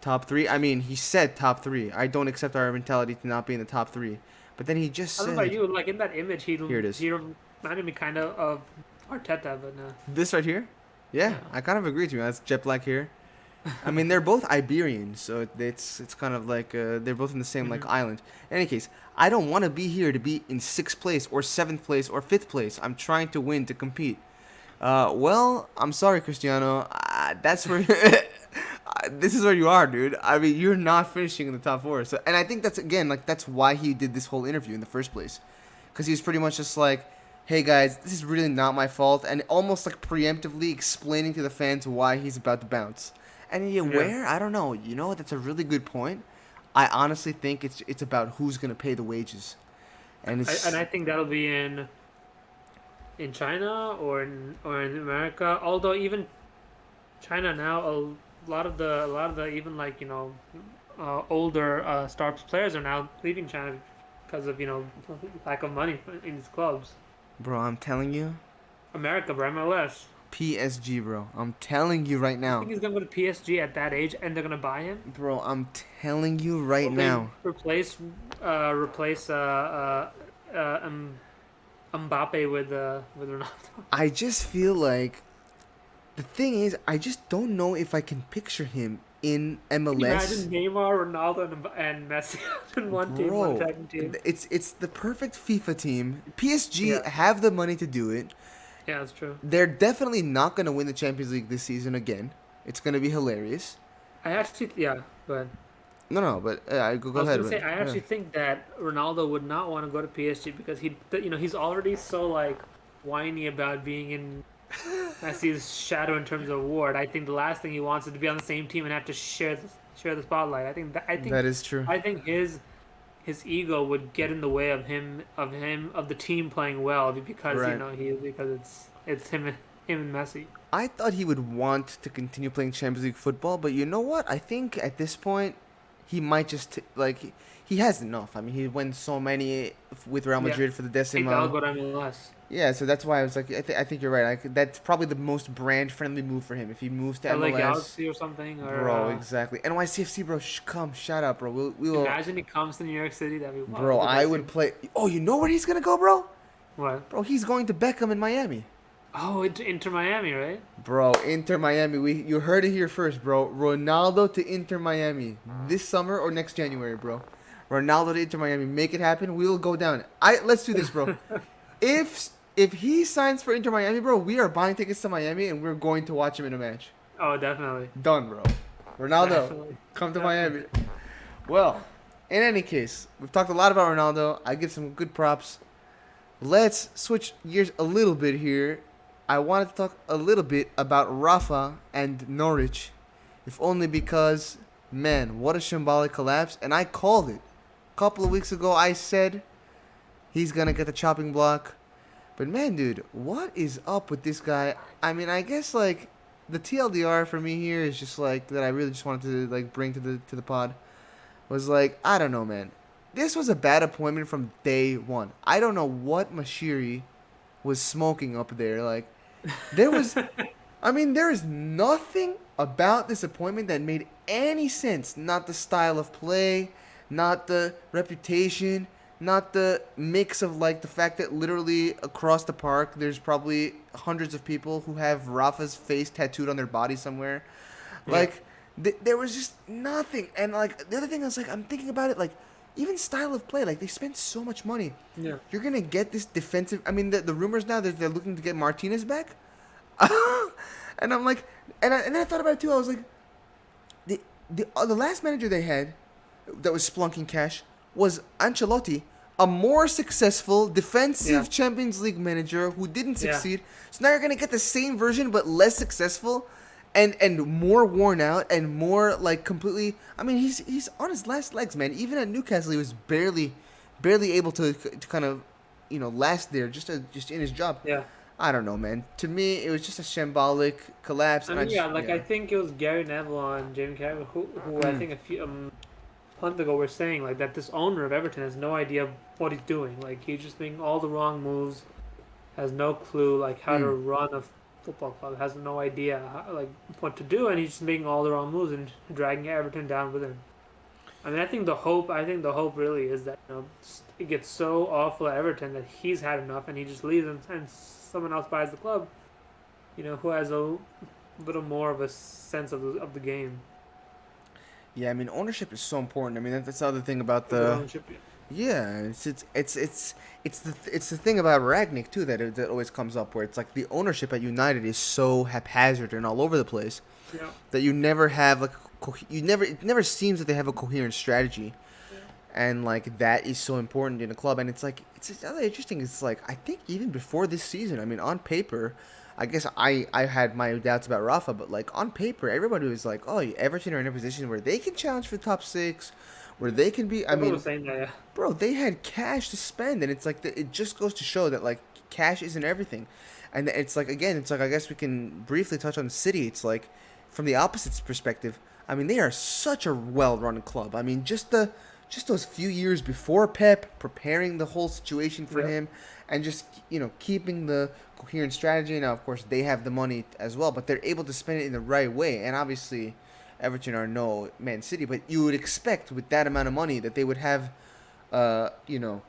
Top three? I mean, he said top three. I don't accept our mentality to not be in the top three. But then he just I don't know about said, you. Like in that image, here it is. he reminded me kind of Arteta, but This right here? Yeah, yeah, I kind of agree with you. That's jet black here. I mean, they're both Iberian, so it's kind of like they're both in the same like Hmm. island. In any case, I don't want to be here to be in sixth place or seventh place or fifth place. I'm trying to win to compete. Well, I'm sorry, Cristiano. That's where this is where you are, dude. I mean, you're not finishing in the top four. So, and I think that's again like that's why he did this whole interview in the first place, because he was pretty much just like, "Hey guys, this is really not my fault," and almost like preemptively explaining to the fans why he's about to bounce. And are you Yeah, aware? I don't know. You know, that's a really good point. I honestly think it's about who's gonna pay the wages, and and it's I think that'll be in China or in America. Although even China now, a lot of the even like older star players are now leaving China because of lack of money in these clubs. bro. I'm telling you, America, bro, MLS. PSG, bro. I'm telling you right You now. think he's gonna go to PSG at that age and they're gonna buy him? Bro, I'm telling you right Will they now. replace Mbappe with Ronaldo? I just feel like the thing is, I just don't know if I can picture him in Can you MLS. imagine Neymar, Ronaldo, and Messi in one team, one Bro, attacking team? it's the perfect FIFA team. PSG Yeah, have the money to do it. yeah, that's true. They're definitely not going to win the Champions League this season again. It's going to be hilarious. I actually, yeah, but No, no, but go I was ahead, gonna say but I yeah. actually think that Ronaldo would not want to go to PSG because he's already so like whiny about being in Messi's shadow in terms of award. I think the last thing he wants is to be on the same team and have to share the spotlight. That is true. I think his ego would get in the way of the team playing well because Right. because it's him and Messi. I thought he would want to continue playing Champions League football, but you know what? I think at this point, he might just like he has enough. I mean, he won so many with Real Yeah, Madrid for the I think that'll decima. go to MLS. Yeah, so that's why I was like, I think you're right. That's probably the most brand friendly move for him if he moves to LA MLS. Galaxy or something or Bro, exactly. NYCFC, bro, come, shout out, bro. We will, imagine he comes to New York City. That'd be wow, bro. that's the I best would thing. play. Oh, you know where he's gonna go, bro? What? Bro, he's going to Beckham in Miami. Oh, Inter Miami, right? Bro, Inter Miami. You heard it here first, bro. Ronaldo to Inter Miami this summer or next January, bro. Ronaldo to Inter Miami. Make it happen. We will go down. Let's do this, bro. If he signs for Inter Miami, bro, we are buying tickets to Miami and we're going to watch him in a match. Oh, definitely, Done, bro. Ronaldo, definitely, come to Miami. definitely. Well, in any case, we've talked a lot about Ronaldo. I give some good props. Let's switch gears a little bit here. I wanted to talk a little bit about Rafa and Norwich, if only because, man, what a symbolic collapse. And I called it. A couple of weeks ago, I said he's going to get the chopping block. But man, dude, what is up with this guy? I mean, I guess like the TLDR for me here is just like that. I really just wanted to like bring to the pod was like I don't know, man. This was a bad appointment from day one. I don't know what Mashiri was smoking up there. Like there was, I mean, there is nothing about this appointment that made any sense. Not the style of play, not the reputation, not the mix of like the fact that literally across the park there's probably hundreds of people who have Rafa's face tattooed on their body somewhere. Yeah, Like there was just nothing. And like the other thing I was like I'm thinking about it like even style of play like they spent so much money. yeah. You're gonna get this defensive. I mean the rumors now that they're looking to get Martinez back. And I'm like, and then I thought about it too. I was like, the last manager they had that was splunking cash was Ancelotti, a more successful Yeah, defensive Champions League manager who didn't yeah, succeed. So now you're gonna get the same version but less successful, and more worn out and more like completely. I mean, he's on his last legs, man. Even at Newcastle, he was barely able to kind of last there just in his job. yeah. I don't know, man. To me, it was just a shambolic collapse, I and I mean, just yeah, like I think it was Gary Neville and Jamie Carragher who I Mm, think a few month ago were saying like that this owner of Everton has no idea what he's doing. Like he's just making all the wrong moves, has no clue like how to mm. run a football club, has no idea like what to do, and he's just making all the wrong moves and dragging Everton down with him. I mean, I think the hope really is that it gets so awful at Everton that he's had enough and he just leaves and someone else buys the club. Who has a little more of a sense of the game. Yeah, I mean ownership is so important. I mean that's the other thing about A good the ownership. yeah, it's the thing about Ragnick too that always comes up where it's like the ownership at United is so haphazard and all over the place Yeah. that you never have like you never it never seems that they have a coherent strategy, Yeah. and like that is so important in a club. And it's like it's just really interesting. It's like I think even before this season, I mean on paper, I guess I had my doubts about Rafa, but like on paper everybody was like, oh, Everton are in a position where they can challenge for the top six, where they can be. I Everyone mean, was saying that. Yeah. bro, they had cash to spend, and it's like it just goes to show that like cash isn't everything, and it's like again, it's like I guess we can briefly touch on City. It's like from the opposite's perspective. I mean, they are such a well-run club. I mean, just those few years before Pep, preparing the whole situation for Yep. him, and just keeping the coherent strategy. Now, of course, they have the money as well, but they're able to spend it in the right way, and obviously. Everton are no Man City, but you would expect with that amount of money that they would have uh, you know,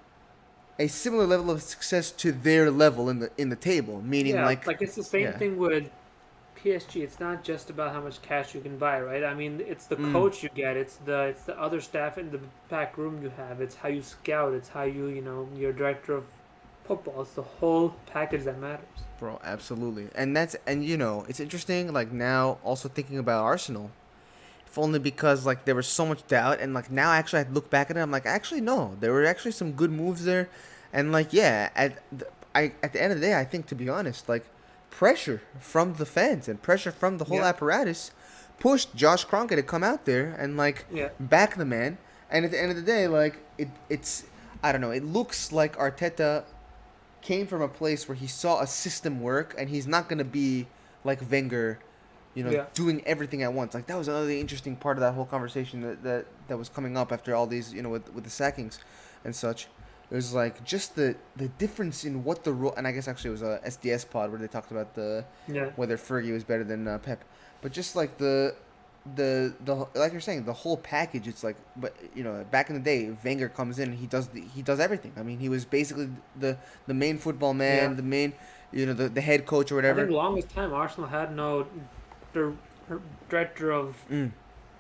a similar level of success to their level in the table. Meaning, Yeah. like, Like it's the same yeah, thing with PSG. It's not just about how much cash you can buy, right? I mean, it's the mm, coach you get. It's the other staff in the back room you have. It's how you scout. It's how your director of football. It's the whole package that matters. bro, absolutely. And it's interesting. Like now, also thinking about Arsenal, if only because like there was so much doubt, and like now actually I look back at it, I'm like, actually no, there were actually some good moves there, and like yeah, at the end of the day, I think to be honest, like pressure from the fans and pressure from the whole Yeah. apparatus pushed Josh Kroenke to come out there and like Yeah. back the man. And at the end of the day, like it's I don't know, it looks like Arteta came from a place where he saw a system work, and he's not gonna be like Wenger, Yeah. doing everything at once. Like that was another interesting part of that whole conversation that was coming up after all these, with the sackings and such. It was like just the difference in what the role, and I guess actually it was a SDS pod where they talked about the Yeah. whether Fergie was better than Pep, but just like the like you're saying the whole package. It's like, but back in the day, Wenger comes in and he does everything. I mean, he was basically the main football Yeah. man, the main the head coach or I think whatever. the longest time Arsenal had no dir- director of Mm.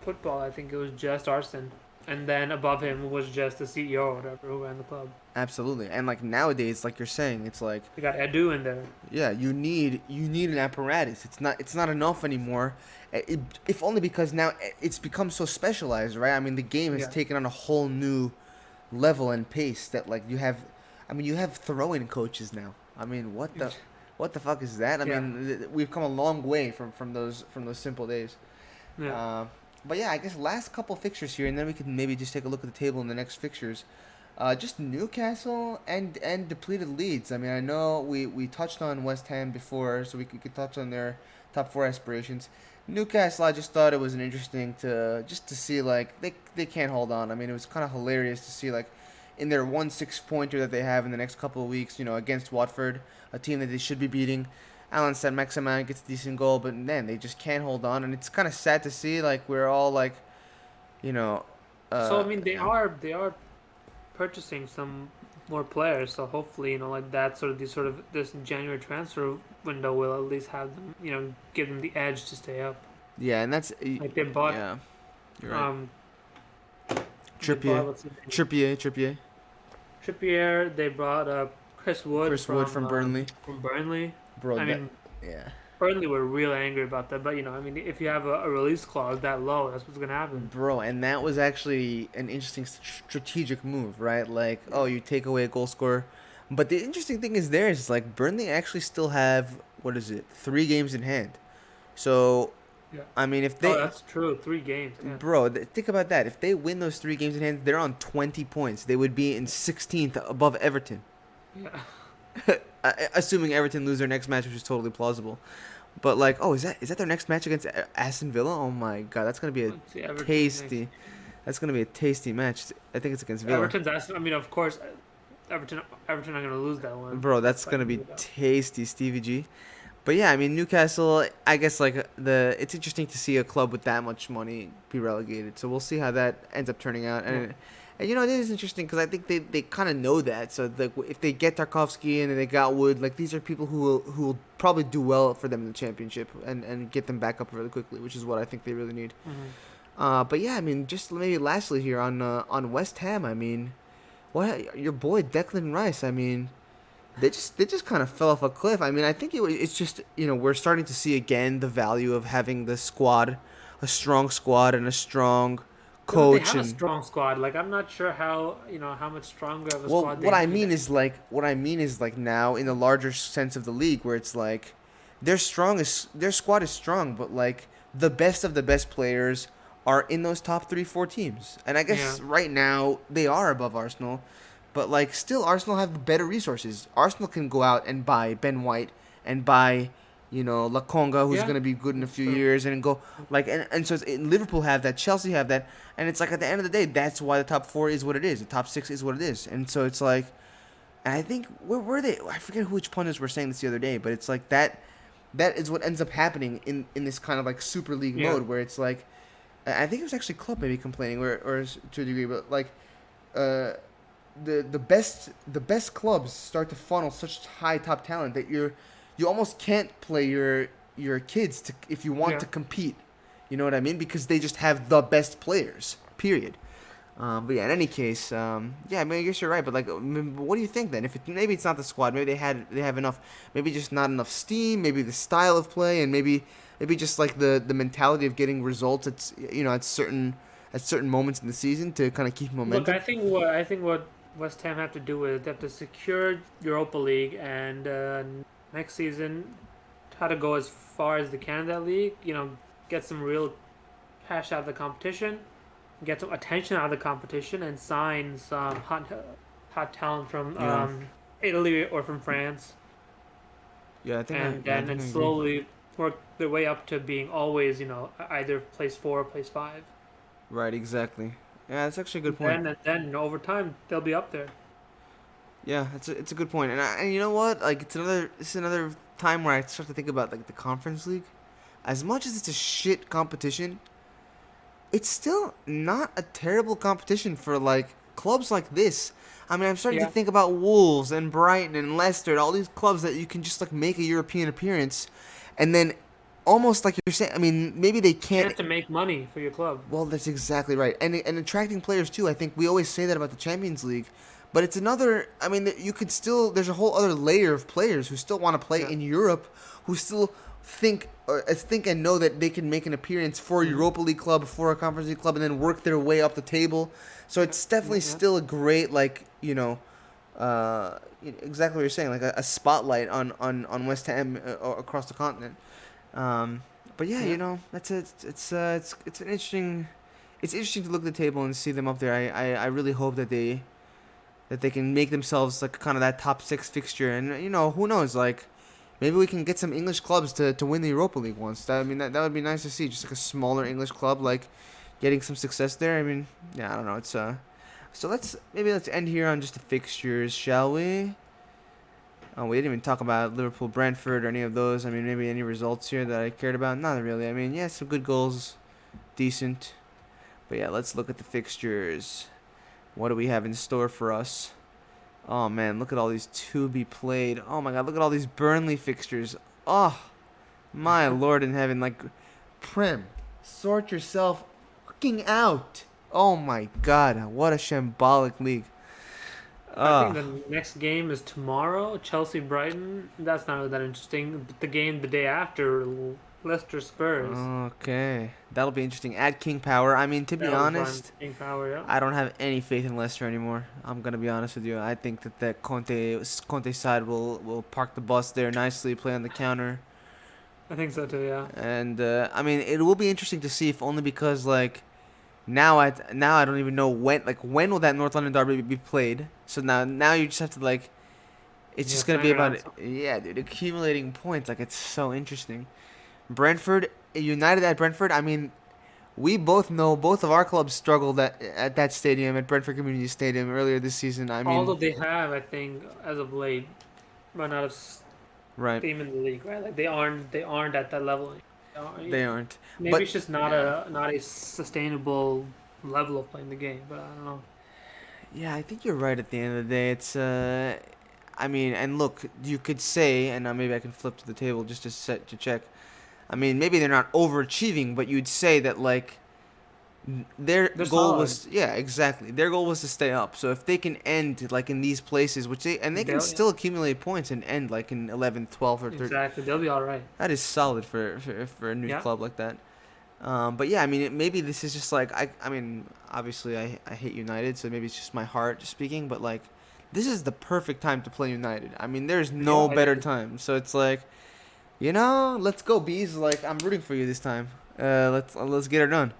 football. I think it was just Arsene, and then above him was just the CEO or whatever who ran the club. Absolutely. And like nowadays, like you're saying, it's like We got Edu in there. yeah, you need an apparatus. It's not enough anymore. If only because now it's become so specialized, right? I mean, the game has Yeah. taken on a whole new level and pace that like you have throw-in coaches now. I mean, what the fuck is that? I Yeah. mean, we've come a long way from those simple days. Yeah. Uh, but yeah, I guess last couple fixtures here, and then we can maybe just take a look at the table in the next fixtures. Just Newcastle and depleted Leeds. I mean, I know we touched on West Ham before, so we could touch on their top four aspirations. Newcastle, I just thought it was an interesting to see like they can't hold on. I mean, it was kind of hilarious to see like in their 1-6 pointer that they have in the next couple of weeks, against Watford, a team that they should be beating. Alan Saint Maximin gets a decent goal, but then they just can't hold on, and it's kind of sad to see. Like we're all like, you know, So uh, I mean, they are purchasing some more players. So hopefully, like that this January transfer window will at least have them, give them the edge to stay up. yeah, and that's Like they bought, yeah, you're right. um, they bought Trippier, what's his name? Trippier, Trippier. They brought Chris Wood Chris Wood from Burnley, from Burnley. bro. I That mean, yeah, Burnley were real angry about that, but I mean, if you have a release clause that low, that's what's gonna happen. bro, and that was actually an interesting strategic move, right? Like, Yeah. oh, you take away a goal scorer, but the interesting thing is like Burnley actually still have what is it, 3 games in hand. So, Yeah. I mean, if Oh, they, that's true. 3 games. Yeah. bro, think about that. If they win those 3 games in hand, they're on 20 points. They would be in 16th above Everton. Yeah. Assuming Everton lose their next match, which is totally plausible. But like, oh, is that their next match against Aston Villa? Oh my god, that's gonna be a Let's see, Everton's next. tasty. That's gonna be a tasty match. I think it's against Villa, Everton's asking. I mean, of course, Everton are gonna lose that one. bro. That's That's like gonna be no doubt. tasty, Stevie G. But yeah, I mean Newcastle. I guess like it's interesting to see a club with that much money be relegated. So we'll see how that ends up turning out. Yeah. And you know it is interesting because I think they kind of know that. So like if they get Tarkovsky and they got Wood, like these are people who will probably do well for them in the championship and get them back up really quickly, which is what I think they really need. Hmm. But yeah, I mean just maybe lastly here on West Ham. I mean, what your boy Declan Rice? I mean. They just kind of fell off a cliff. I mean, I think it's just we're starting to see again the value of having the squad, a strong squad and a strong Yeah, but they coach. have a And strong squad. Like I'm not sure how much stronger of a well, squad they need. what I mean is like now in the larger sense of the league, where it's like their squad is strong, but like the best of the best players are in those top 3 4 teams. And I Yeah, guess right now they are above Arsenal. But like still Arsenal have better resources. Arsenal can go out and buy Ben White and buy, La Conga who's yeah, gonna be good in a that's few true. years and go like and so Liverpool have that, Chelsea have that, and it's like at the end of the day that's why the top 4 is what it is. The top 6 is what it is. And so it's like, and I think where were they? I forget which pundits were saying this the other day, but it's like that is what ends up happening in this kind of like Super League Yeah, mode where it's like I think it was actually Klopp maybe complaining or to a degree, but like uh the best clubs start to funnel such high top talent that you almost can't play your kids to if you want yeah. to compete. You know what I mean? Because they just have the best players. Period. But yeah, in any case, yeah, I mean, I guess you're right. But like, what do you think then? If maybe it's not the squad, maybe they have enough, maybe just not enough steam, maybe the style of play, and maybe just like the mentality of getting results at at certain moments in the season to kind of keep Look, momentum. I think what West Ham have to do is they have to secure Europa League and next season try to go as far as they can in that league. Get some real cash out of the competition, get some attention out of the competition, and sign some hot talent from Yeah. Italy or from France, Yeah, and I then think and I agree. slowly work their way up to being always either place 4 or place 5. Right, exactly. Yeah, that's actually a good point. And then over time they'll be up there. Yeah, it's a good point. And you know what? Like it's another time where I start to think about like the Conference League. As much as it's a shit competition, it's still not a terrible competition for like clubs like this. I mean, I'm starting to Yeah, think about Wolves and Brighton and Leicester and all these clubs that you can just like make a European appearance, and then almost like you're saying. I mean, maybe they can't. chance to make money for your club. Well, that's exactly right, and attracting players too. I think we always say that about the Champions League, but it's another. I mean, you could still. There's a whole other layer of players who still want to play Yeah. in Europe, who still think and know that they can make an appearance for a Hmm. Europa League club, for a Conference League club, and then work their way up the table. So Yeah. it's definitely Yeah. still a great exactly what you're saying, like a spotlight on West Ham across the continent. Um, but yeah, Yeah. that's it's an interesting. It's interesting to look at the table and see them up there. I really hope that they can make themselves like kind of that top 6 fixture, and who knows, like maybe we can get some English clubs to win the Europa League once. I mean that would be nice to see, just like a smaller English club like getting some success there. I mean, yeah, I don't know. So let's end here on just the fixtures, shall we? Oh, we didn't even talk about Liverpool, Brentford, or any of those. I mean, maybe any results here that I cared about? Not really. I mean, yeah, some good goals, decent. But yeah, let's look at the fixtures. What do we have in store for us? Oh man, look at all these to be played. Oh my god, look at all these Burnley fixtures. Oh my lord in heaven, like Prem, sort yourself fucking out. Oh my god, what a shambolic league. I think Ugh. the next game is tomorrow, Chelsea Brighton. That's not really that interesting. But the game the day after, Leicester Spurs. Okay, that'll be interesting. Add King Power. I mean, to be That'll be fun. honest, King Power, yeah. I don't have any faith in Leicester anymore. I'm gonna be honest with you. I think that Conte side will park the bus there nicely, play on the counter, I think so too, yeah. and I mean it will be interesting to see if only because like now I don't even know when will that North London derby be played. So now you just have to like it's Yeah, just gonna be plan about around. yeah, dude, accumulating points. Like it's so interesting. Brentford United at Brentford. I mean, we both know both of our clubs struggled at that stadium at Brentford Community Stadium earlier this season. I mean, Although they have, I think, as of late, run out of Right. team in the league, right? Like they aren't at that level. They aren't. Maybe But it's just not yeah. a sustainable level of playing the game. But I don't know. Yeah, I think you're right at the end of the day. It's I mean, and look, you could say, and maybe I can flip to the table just to check. I mean, maybe they're not overachieving, but you'd say that like their They're goal solid. was, yeah, exactly. Their goal was to stay up. So if they can end like in these places, which they can They'll, yeah, still accumulate points and end like in 11th, 12th or 13th. exactly. They'll be all right. That is solid for a new Yeah. club like that. But yeah, I mean, maybe this is just like I mean, obviously I hate United, so maybe it's just my heart speaking. But like, this is the perfect time to play United. I mean, there's Yeah, no I better agree. time. So it's like, let's go bees. Like I'm rooting for you this time. Let's get her done.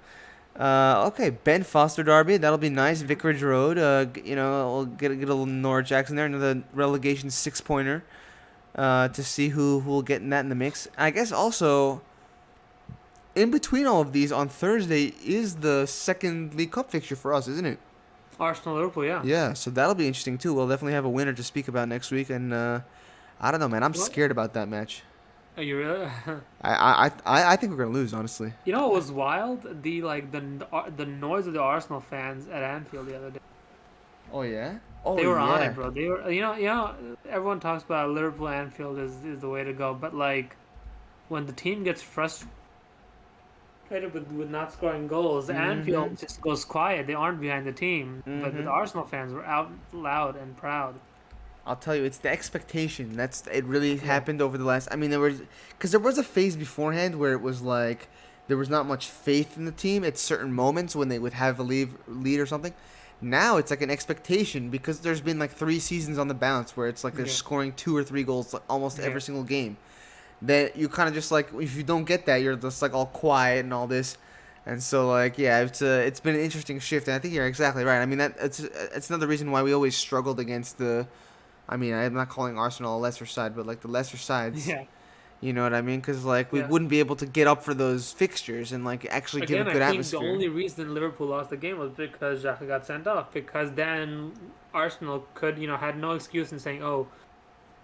Okay, Ben Foster Derby. That'll be nice. Mhm. Vicarage Road. We'll get a little Norwich action there. Another relegation 6-pointer. To see who will get in that in the mix. I guess also in between all of these on Thursday is the second League Cup fixture for us, isn't it? Arsenal, Liverpool, yeah. Yeah, so that'll be interesting too. We'll definitely have a winner to speak about next week, and I don't know, man. I'm What? scared about that match. Are you really? I think we're gonna lose, honestly. You know what was wild? The noise of the Arsenal fans at Anfield the other day. Oh yeah. Oh They were on yeah. it, bro. They were, everyone talks about Liverpool Anfield is the way to go, but like when the team gets frustrated with not scoring goals, Mhm. Anfield just goes quiet. They aren't behind the team, but the Mhm. Arsenal fans were out loud and proud. I'll tell you, it's the expectation. It really Yeah, happened over the last. I mean, because there was a phase beforehand where it was like there was not much faith in the team at certain moments when they would have a lead or something. Now it's like an expectation because there's been like 3 seasons on the bounce where it's like they're yeah, scoring 2 or 3 goals like, almost yeah. every single game. That you kind of just like if you don't get that, you're just like all quiet and all this. And so like yeah, it's been an interesting shift, and I think you're exactly right. I mean it's another reason why we always struggled against the. I mean, I'm not calling Arsenal a lesser side, but like the lesser sides, Yeah, you know what I mean? Because like we yeah. wouldn't be able to get up for those fixtures and like actually give a Again, I good think the atmosphere. only reason Liverpool lost the game was because Xhaka got sent off. Because then Arsenal had no excuse in saying, "Oh,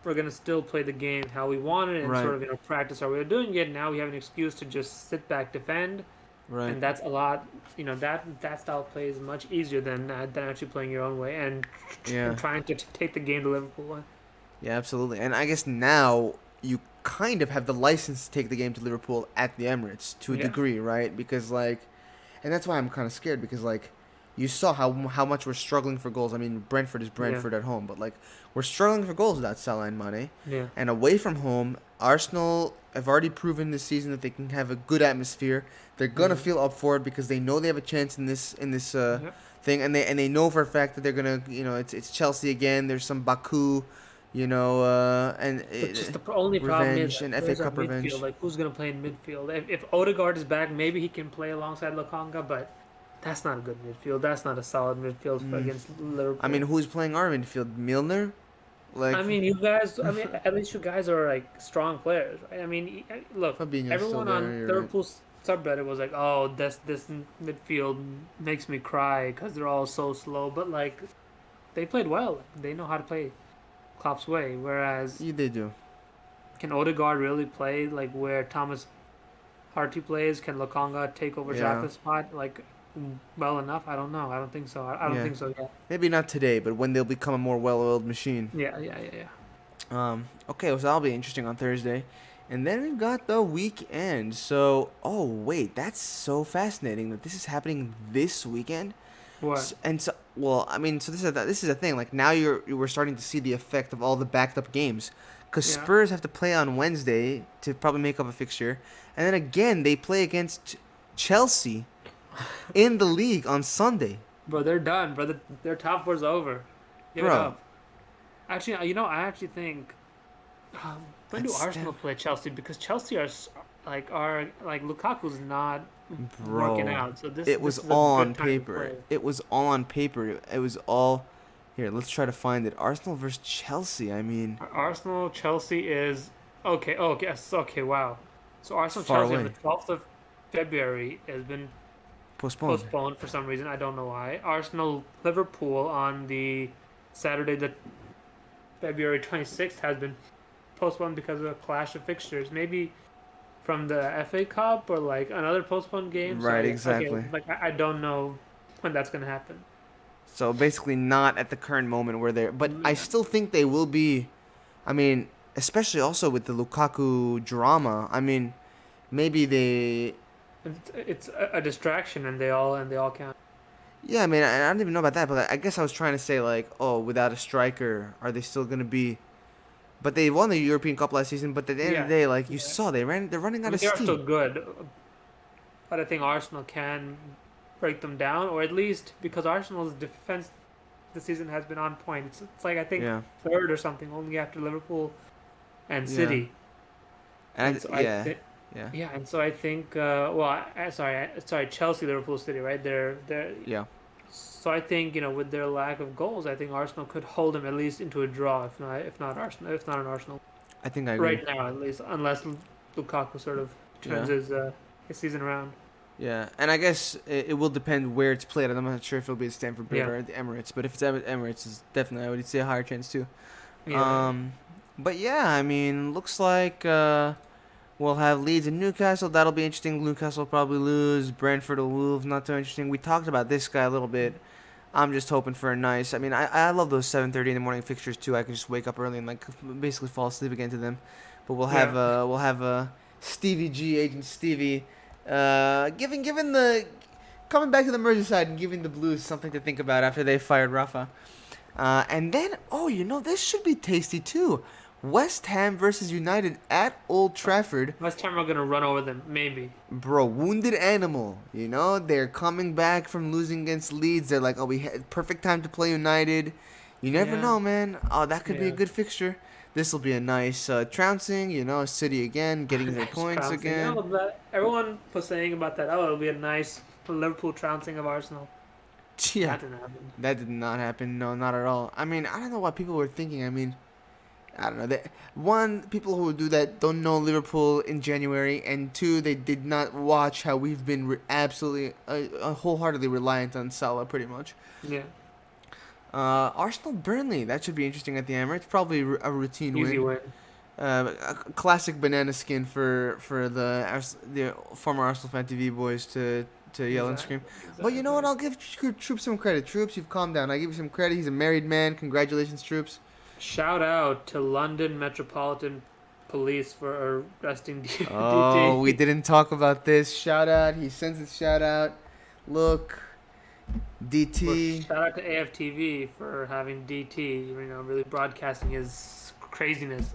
we're gonna still play the game how we wanted and Right, sort of practice our way of doing it." Now we have an excuse to just sit back, defend, right. and that's a lot. That style of play is much easier than actually playing your own way and Yeah, trying to take the game to Liverpool. yeah, absolutely. And I guess now you kind of have the license to take the game to Liverpool at the Emirates to a Yeah, degree, right? Because like, and that's why I'm kind of scared because like, you saw how much we're struggling for goals. I mean, Brentford is yeah, Brentford at home, but like, we're struggling for goals without Salah and Mane. yeah, And away from home, Arsenal have already proven this season that they can have a good atmosphere. They're gonna mm, feel up for it because they know they have a chance in this yeah. thing, and they know for a fact that they're gonna it's Chelsea again. There's some Baku, and But just the only problem is revenge like, and FA where's our Cup midfield? revenge. Like, who's gonna play in midfield? If Odegaard is back, maybe he can play alongside Lokanga, but that's not a good midfield. That's not a solid midfield for Mm. against I mean, Liverpool. who's playing our midfield? Milner, like I mean, you guys. I mean, at least you guys are like strong players, right? I mean, look, Fabinho's still everyone there. on You're right. Liverpool's subreddit was like, "Oh, this midfield makes me cry because they're all so slow." But like, they played well. They know how to play Klopp's way. Whereas, Yeah, they do. can Odegaard really play like where Thomas Partey plays? Can Lokanga take over Yeah, Xhaka's spot like well enough? I don't know. I don't think so. I don't yeah. think so yet. Maybe not today, but when they'll become a more well-oiled machine. Yeah, yeah, yeah, yeah. Okay, so that'll be interesting on Thursday. And then we've got the weekend. So, oh, wait, that's so fascinating that this is happening this weekend. What? And so, well, I mean, so this is a thing. Like now we're starting to see the effect of all the backed up games, because Yeah. Spurs have to play on Wednesday to probably make up a fixture, and then again they play against Chelsea in the league on Sunday. Bro, they're done, bro. Their top four's over. Give it Bro, up. Actually, I actually think when do that's Arsenal play Chelsea? Because Chelsea are like Lukaku's not working bro. out, so this It was this is a all good on time to paper. play. It was all on paper. It was all here. Let's try to find it. Arsenal versus Chelsea. I mean, Arsenal Chelsea is okay. Oh, yes. Okay, wow. So it's Arsenal far Chelsea on the away. 12th of February has been Postponed. postponed for some reason. I don't know why. Arsenal Liverpool on the Saturday, the February 26th has been postponed because of a clash of fixtures. Maybe from the FA Cup or like another postponed game. So Right, okay, exactly. like I don't know when that's gonna happen. So basically, not at the current moment where they're. But I Yeah. still think they will be. I mean, especially also with the Lukaku drama. I mean, maybe they. It's a distraction, and they all count. Yeah, I mean, I don't even know about that, but I guess I was trying to say like, oh, without a striker, are they still gonna be? But they won the European Cup last season. But at the end of the Yeah, day, like you yeah. saw, they're running I out mean, of they are still steam. good, but I think Arsenal can break them down, or at least because Arsenal's defense this season has been on point. It's like I think Yeah, third or something, only after Liverpool and yeah, City. And and so yeah, yeah, yeah, and so I think well, sorry, Chelsea, Liverpool, City, right? They're yeah. so I think with their lack of goals, I think Arsenal could hold them at least into a draw, if not an Arsenal I think I agree. right now at least, unless Lukaku sort of turns Yeah. his season around. Yeah, and I guess it will depend where it's played. I'm not sure if it'll be at Stamford Bridge Yeah, or at the Emirates, but if it's at Emirates, it's definitely I would say a higher chance too. yeah, Um, but yeah, I mean, looks like we'll have Leeds and Newcastle. That'll be interesting. Newcastle will probably lose. Brentford will lose. Not too interesting. We talked about this guy a little bit. I'm just hoping for a nice. I mean, I love those 7:30 in the morning fixtures too. I can just wake up early and like basically fall asleep again to them. But yeah. we'll have Stevie G, Agent Stevie, giving the coming back to the Merseyside and giving the Blues something to think about after they fired Rafa. And then, oh, this should be tasty too. West Ham versus United at Old Trafford. West Ham are gonna run over them, maybe. Bro, wounded animal. They're coming back from losing against Leeds. They're like, oh, we had perfect time to play United. You never Yeah, know, man. Oh, that could be a yeah. good fixture. This will be a nice trouncing. City again, getting their Nice points trouncing. again. Everyone was saying about that. Oh, it'll be a nice Liverpool trouncing of Arsenal. Yeah, That didn't happen. that did not happen. No, not at all. I mean, I don't know what people were thinking. I mean, I don't know. One, people who do that don't know Liverpool in January, and two, they did not watch how we've been absolutely, wholeheartedly reliant on Salah, pretty much. Yeah, Arsenal Burnley, that should be interesting at the Emirates. Probably a routine easy win. win. A classic banana skin for the former Arsenal fan TV boys to yell and scream. Exactly. But you know what? Exactly. I'll give Troops some credit. Troops, you've calmed down. I give you some credit. He's a married man. Congratulations, Troops. Shout out to London Metropolitan Police for arresting Oh, we DT. didn't talk about this. Shout out. He sends his shout out. Look, Well, DT. shout out to AFTV for having DT, really broadcasting his craziness.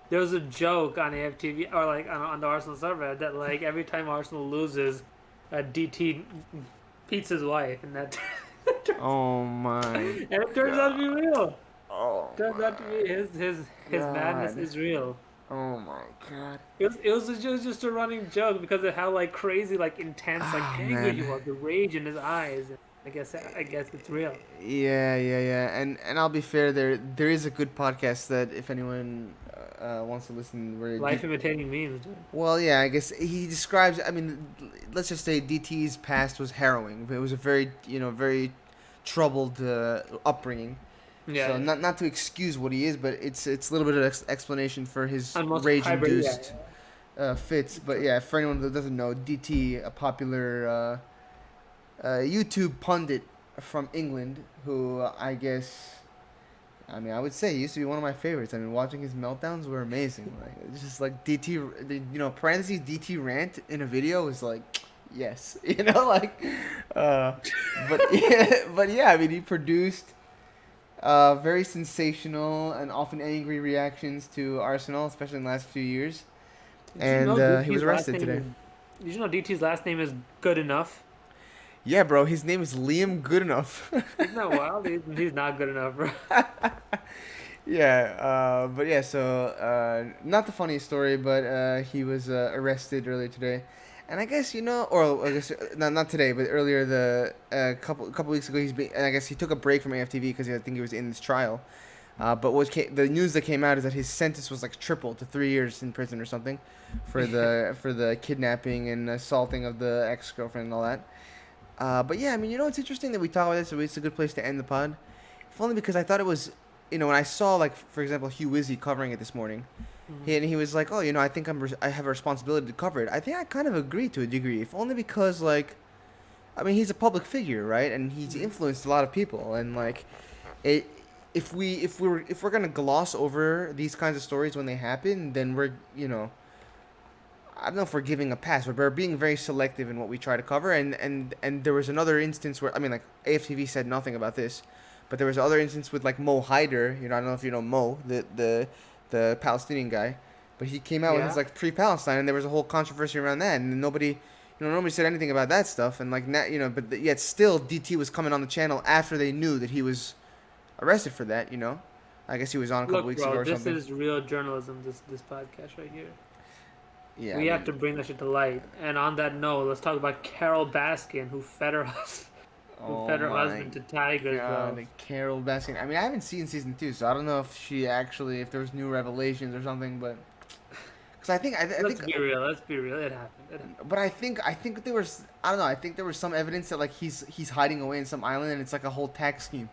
There was a joke on AFTV or like on the Arsenal server that like every time Arsenal loses, DT beats his wife, and that Oh my and it turns out to be god. real. Oh Turns out to be my his madness god. is real. Oh my god. It was just a running joke because of how like crazy, like intense, like Oh angry he man. was, the rage in his eyes. I guess it's real. Yeah. And I'll be fair. There is a good podcast that if anyone wants to listen, Life imitating memes, dude. well, yeah, I guess he describes. I mean, let's just say DT's past was harrowing. It was a very troubled upbringing. Yeah, So yeah. not to excuse what he is, but it's a little bit of explanation for his Almost hybrid. Yeah, rage-induced fits. But yeah, for anyone that doesn't know, DT, a popular YouTube pundit from England, who I guess, I mean, I would say he used to be one of my favorites. I mean, watching his meltdowns were amazing. Like it's just like DT, parentheses DT rant in a video is like, yes, like, uh, but yeah. I mean, he produced very sensational and often angry reactions to Arsenal, especially in the last few years. Did you And know he was DT's last arrested name today. is? Did you know DT's last name is Good Enough? Yeah, bro, his name is Liam Goodenough. Isn't that wild? He's not good enough, bro. Yeah, but yeah, so not the funniest story, but he was arrested earlier today. And I guess or I guess not today, but earlier the couple weeks ago, and I guess he took a break from AFTV because I think he was in this trial. But the news that came out is that his sentence was like tripled to 3 years in prison or something, for the kidnapping and assaulting of the ex-girlfriend and all that. But yeah, I mean, it's interesting that we talk about this. So it's a good place to end the pod, if only because I thought it was, when I saw like for example Hugh Wizzy covering it this morning, He was like, oh, I think I have a responsibility to cover it. I think I kind of agree to a degree, if only because like, I mean, he's a public figure, right? And he's Mhm. influenced a lot of people, and like, it. If we're gonna gloss over these kinds of stories when they happen, then we're I don't know if we're giving a pass, but we're being very selective in what we try to cover. And there was another instance where, I mean, like, AFTV said nothing about this, but there was another instance with like Mo Hyder. I don't know if you know Mo, the Palestinian guy, but he came out with his Yeah. like pre-Palestine, and there was a whole controversy around that, and nobody said anything about that stuff, and like that, but yet still DT was coming on the channel after they knew that he was arrested for that. I guess he was on a couple Look, weeks ago bro, or this something. is real journalism. This podcast right here. Yeah, I We have mean, to bring that shit to light. And on that note, let's talk about Carol Baskin, who oh fed her my husband to tigers, bro. God, Carol Baskin. I mean, I haven't seen season 2, so I don't know if there was new revelations or something, but because I Let's think, be real. Let's be real. It happened. It happened. but I think there was, I don't know. I think there was some evidence that like he's hiding away in some island, and it's like a whole tax scheme.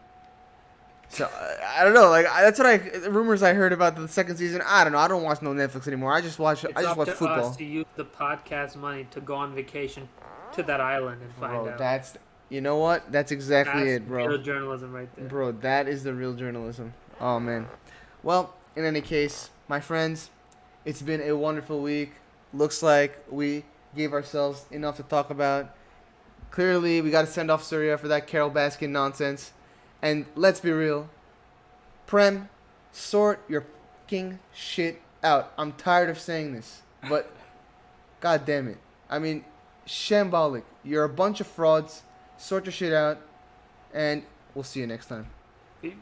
So I don't know. Like that's what rumors I heard about the second season. I don't know. I don't watch no Netflix anymore. I It's just up watch to us football. to use the podcast money to go on vacation to that island and find Bro, out. that's you know what? That's exactly That's it, bro. real journalism right there. Bro, that is the real journalism. Oh man. Well, in any case, my friends, it's been a wonderful week. Looks like we gave ourselves enough to talk about. Clearly, we got to send off Surya for that Carol Baskin nonsense. And let's be real, Prem, sort your fucking shit out. I'm tired of saying this, but god damn it. I mean, shambolic. You're a bunch of frauds. Sort your shit out, and we'll see you next time. Peace.